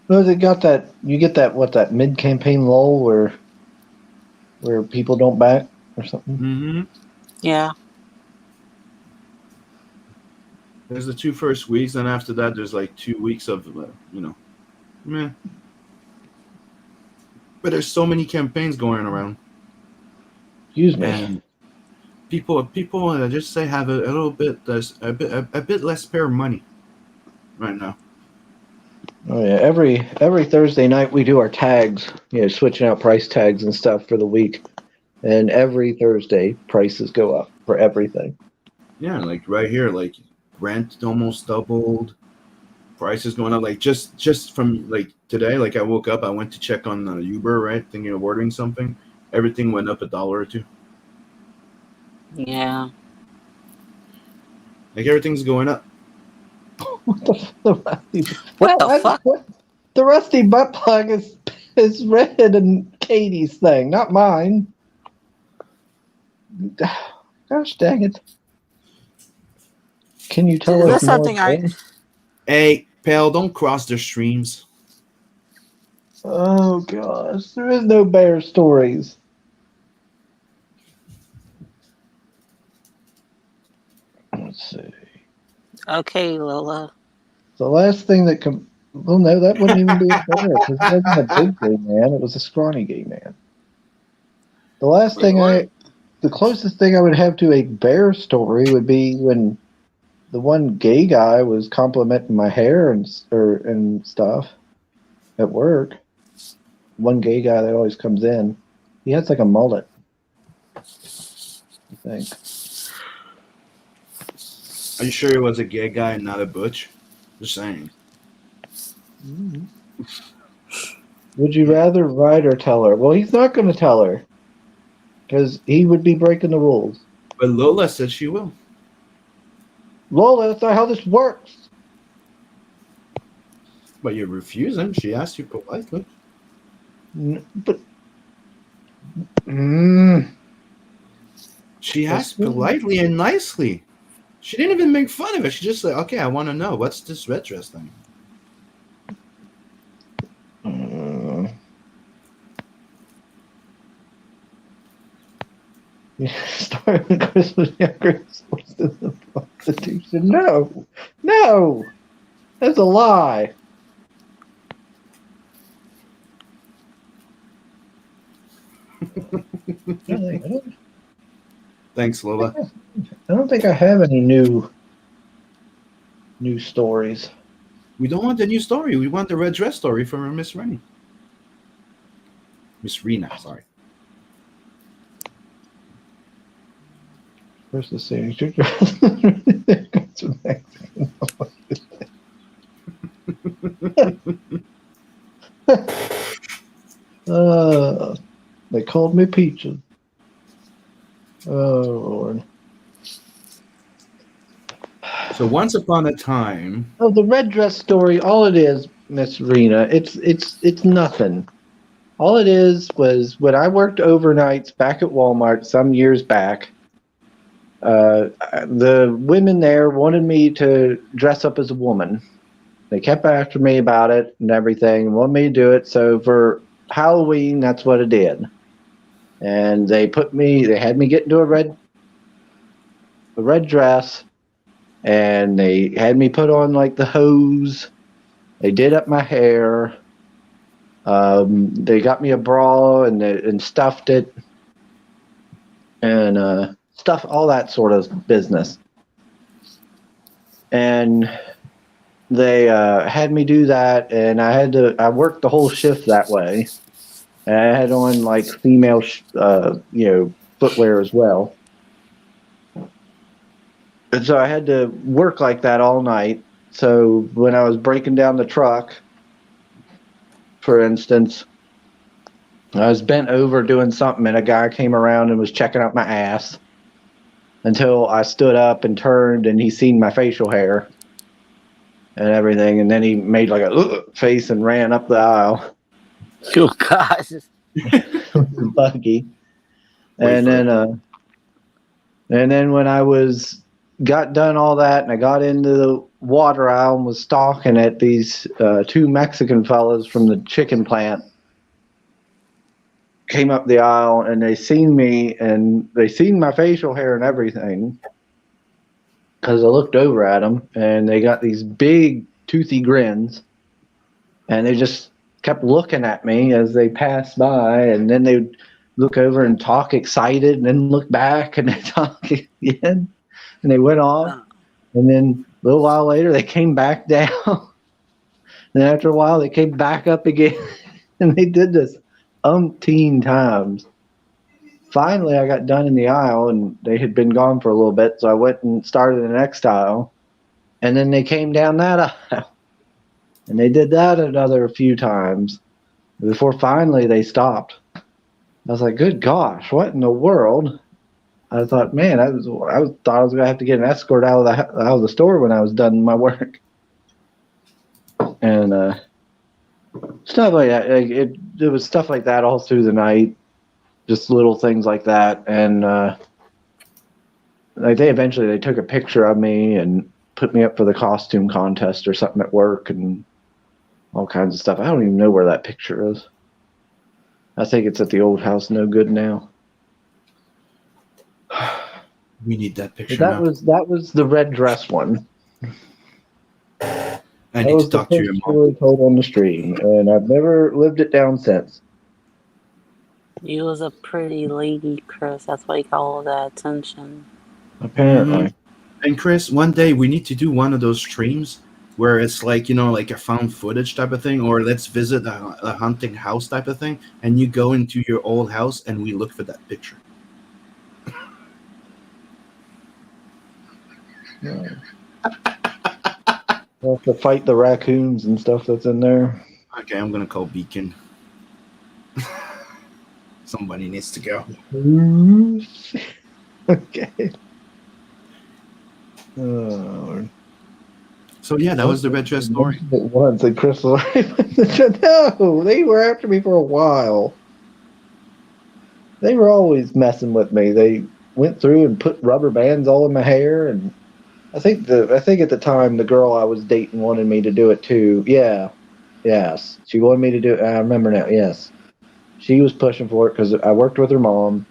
they got that. You get that what that mid campaign lull where people don't back or something. Mm-hmm. Yeah. There's the 2 first weeks, and after that, there's like 2 weeks of meh. But there's so many campaigns going around, Excuse me. and people just say have a little bit less a bit less spare money right now. Oh yeah, every Thursday night we do our tags. Switching out price tags and stuff for the week, and every Thursday prices go up for everything. Yeah, like right here, like rent almost doubled, prices going up. Like just from like today, like I woke up, I went to check on Uber, right, thinking of ordering something. Everything went up $1 or $2. Yeah. Like everything's going up. What the rusty? What the fuck? What the rusty butt plug is Red and Katie's thing, not mine. Gosh dang it! Can you tell Is us this more? something I? Things? Hey, pal, don't cross the streams. Oh gosh, there is no bear stories. Let's see. Okay, Lola. The last thing that well, no, that wouldn't even be a bear because it wasn't a big gay man; it was a scrawny gay man. The last Wait, thing what? the closest thing I would have to a bear story would be when the one gay guy was complimenting my hair and stuff at work. One gay guy that always comes in, he has like a mullet, I think. Are you sure it was a gay guy and not a butch? Just saying. Would you rather write or tell her? Well, he's not going to tell her because he would be breaking the rules. But Lola said she will. Lola, that's not how this works. But you're refusing. She asked you politely. But She that's asked politely and nicely. She didn't even make fun of it. She just said, "Okay, I want to know what's this red dress thing." Starting when Chris was younger, was the prostitution. No, no, that's a lie. I Thanks, Lola. don't think I have any new New stories. We don't want the new story. We want the red dress story from Miss Rennie. Miss Rena, sorry. Where's the signature? They called me Peaches. Oh Lord. So once upon a time, Oh, the red dress story. All it is, Miss Rena. It's nothing. All it is was when I worked overnights back at Walmart some years back. The women there wanted me to dress up as a woman. They kept after me about it and everything, wanted me to do it. So for Halloween, that's what I did. And they had me get into a red dress, and they had me put on like the hose. They did up my hair. They got me a bra and stuffed it, and stuff, all that sort of business. And they had me do that, and I worked the whole shift that way. And I had on like female, footwear as well. And so I had to work like that all night. So when I was breaking down the truck, for instance, I was bent over doing something, and a guy came around and was checking out my ass until I stood up and turned, and he seen my facial hair and everything, and then he made like a face and ran up the aisle. Oh gosh. Buggy. Wait And for then when I got done all that, and I got into the water aisle and was stalking at these two Mexican fellas from the chicken plant came up the aisle, and they seen me, and they seen my facial hair and everything because I looked over at them, and they got these big toothy grins, and they just kept looking at me as they passed by, and then they'd look over and talk excited, and then look back and they talk again, and they went off, and then a little while later they came back down, and then after a while they came back up again, and they did this umpteen times. Finally, I got done in the aisle, and they had been gone for a little bit, so I went and started the next aisle, and then they came down that aisle, and they did that another few times before finally they stopped. I was like, good gosh, what in the world? I thought, man, thought I was going to have to get an escort out of the store when I was done my work. And stuff like that. It was stuff like that all through the night, just little things like that. And like they eventually took a picture of me and put me up for the costume contest or something at work and all kinds of stuff. I don't even know where that picture is. I think it's at the old house, no good now. we need that picture That now. was the red dress one. I That need was to the talk to your first mom. story told on the stream, and I've never lived it down since. You was a pretty lady, Chris. That's why you got all that attention. Apparently. And Chris, one day we need to do one of those streams where it's like, like a found footage type of thing, or let's visit a haunting house type of thing, and you go into your old house and we look for that picture. Yeah. We'll have to fight the raccoons and stuff that's in there. Okay, I'm gonna call Beacon. Somebody needs to go. Okay. Oh. So yeah, that was the red dress story. Once and Chris was like, no, they were after me for a while. They were always messing with me. They went through and put rubber bands all in my hair, and I think at the time the girl I was dating wanted me to do it too. Yeah, yes, she wanted me to do it. I remember now. Yes, she was pushing for it because I worked with her mom.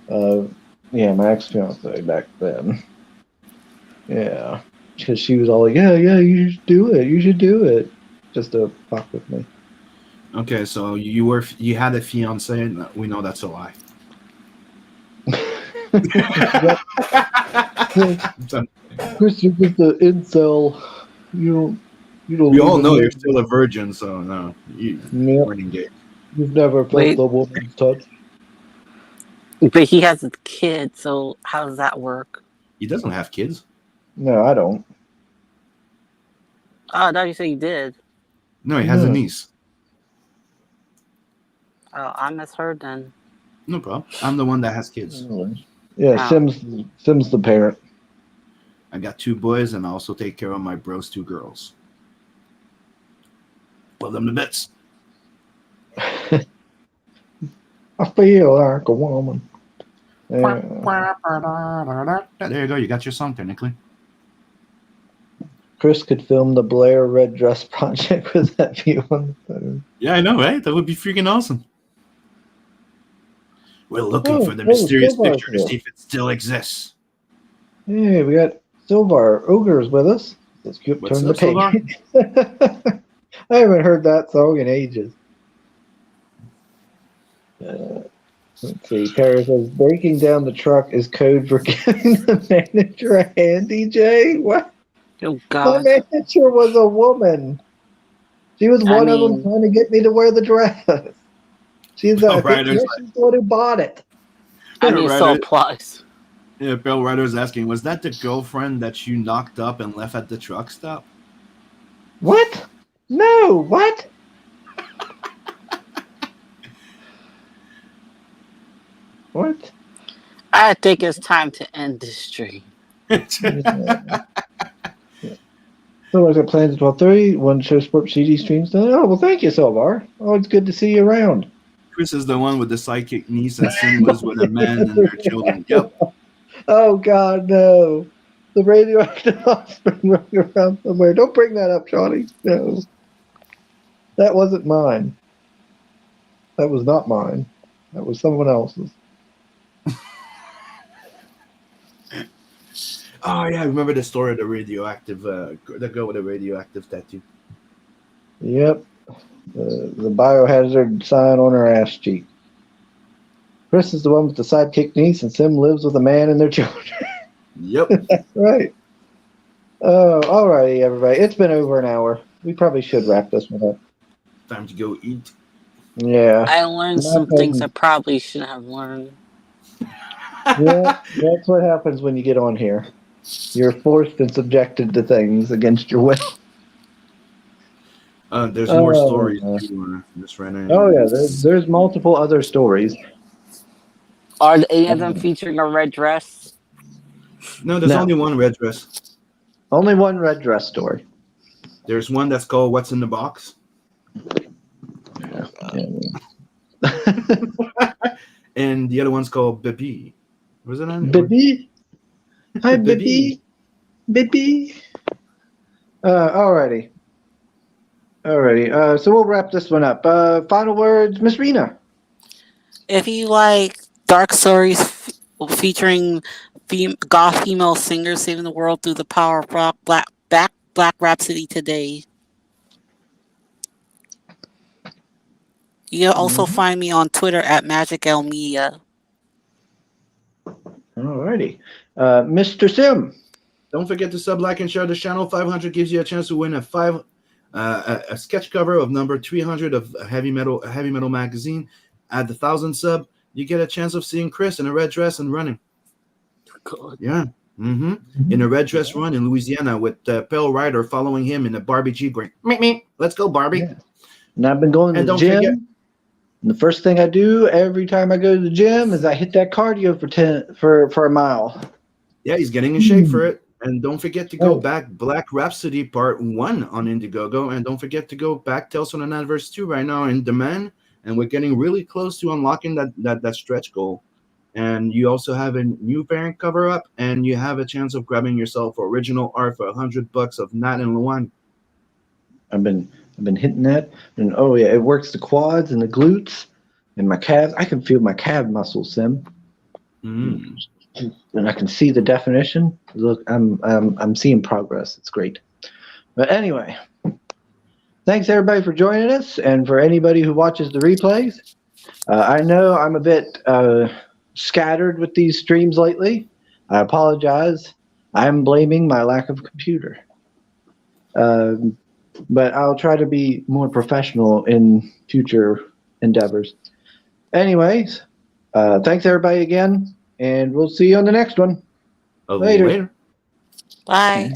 Yeah, my ex-fiance back then. Yeah, because she was all like, yeah, you should do it. You should do it, just to fuck with me. Okay, so you had a fiance, and we know that's a lie. Chris, you're just an incel. You don't We leave all a know you're man. still a virgin, so no, you Yep. weren't engaged. You've never felt Wait, the woman's touch. but he has a kid, so how does that work? He doesn't have kids. No, I don't. Oh, I thought you said you did. No, he has a No. niece. Oh, I misheard then. No problem. I'm the one that has kids. Anyway. Yeah, Oh, Sim's the parent. I got 2 boys, and I also take care of my bro's 2 girls. Love them to bits. I feel like a woman. Yeah. There you go. You got your song technically. Chris could film the Blair Red Dress Project with that view on the phone. Yeah, I know, right? That would be freaking awesome. We're looking for the Oh, mysterious Silvar's picture to here. see if it still exists. Hey, we got Silvar Ogres with us. Let's keep What's turn the up, Silvar? page. I haven't heard that song in ages. Let's see. Paris says breaking down the truck is code for giving the manager a hand, DJ. What? oh The God. manager was a woman. She was I one of them mean, trying to get me to wear the dress. She's Bill I think Ryder's she's the one who bought it. I Bill mean, it still Ryder, applies. yeah, Bill Ryder's asking, was that the girlfriend that you knocked up and left at the truck stop? What? No, what? What? I think it's time to end this stream. So I got plans at 12:30. One show Sport CD streams. Oh, well, thank you, Silvar. Oh, it's good to see you around. Chris is the one with the sidekick niece, and Sim lives with a man and their children. Yep. Oh, God, no. The radioactive offspring running around somewhere. Don't bring that up, Shawnee. No. That wasn't mine. That was not mine. That was someone else's. Oh yeah, I remember the story of the radioactive, the girl with the radioactive tattoo. Yep. The biohazard sign on her ass cheek. Chris is the one with the sidekick niece, and Sim lives with a man and their children. Yep. That's right. Oh, alrighty, everybody. It's been over an hour. We probably should wrap this one up. Time to go eat. Yeah. I learned some things I probably shouldn't have learned. Yeah, that's what happens when you get on here. You're forced and subjected to things against your will. There's more stories too, just right now. Oh yeah, there's multiple other stories. Are any of them featuring a red dress? No, there's No. only one red dress. Only one red dress story. There's one that's called "What's in the Box," and the other one's called "Baby." Was it on? Baby. Hi, Baby. baby. Alrighty. So we'll wrap this one up. Final words, Miss Rena. If you like dark stories featuring goth female singers saving the world through the power of rock, Black Rhapsody today. You can also find me on Twitter at MagicLmedia. Alrighty. Mr. Sim. Don't forget to sub, like, and share the channel. 500 gives you a chance to win a sketch cover of number 300 of Heavy Metal magazine. At the 1,000 sub, you get a chance of seeing Chris in a red dress and running. God. Yeah. In a red dress run in Louisiana with Bill Ryder following him in a Barbie Jeep going, meep. Let's go, Barbie. Yeah. And I've been going to And the don't gym. forget- And the first thing I do every time I go to the gym is I hit that cardio for a mile. Yeah, he's getting in shape for it. And don't forget to go Oh. back Black Rhapsody Part 1 on Indiegogo. And don't forget to go back Tales from the Nightverse 2 right now in demand. And we're getting really close to unlocking that stretch goal. And you also have a new variant cover up, and you have a chance of grabbing yourself original art for $100 of Nat and Luan. I've been hitting that, and oh yeah, it works the quads and the glutes and my calves. I can feel my calf muscles, Sim, and I can see the definition. Look, I'm seeing progress. It's great. But anyway, thanks everybody for joining us, and for anybody who watches the replays. I know I'm a bit scattered with these streams lately. I apologize. I'm blaming my lack of computer. Um, but I'll try to be more professional in future endeavors. Anyways, thanks everybody again, and we'll see you on the next one. Later. Later. Bye.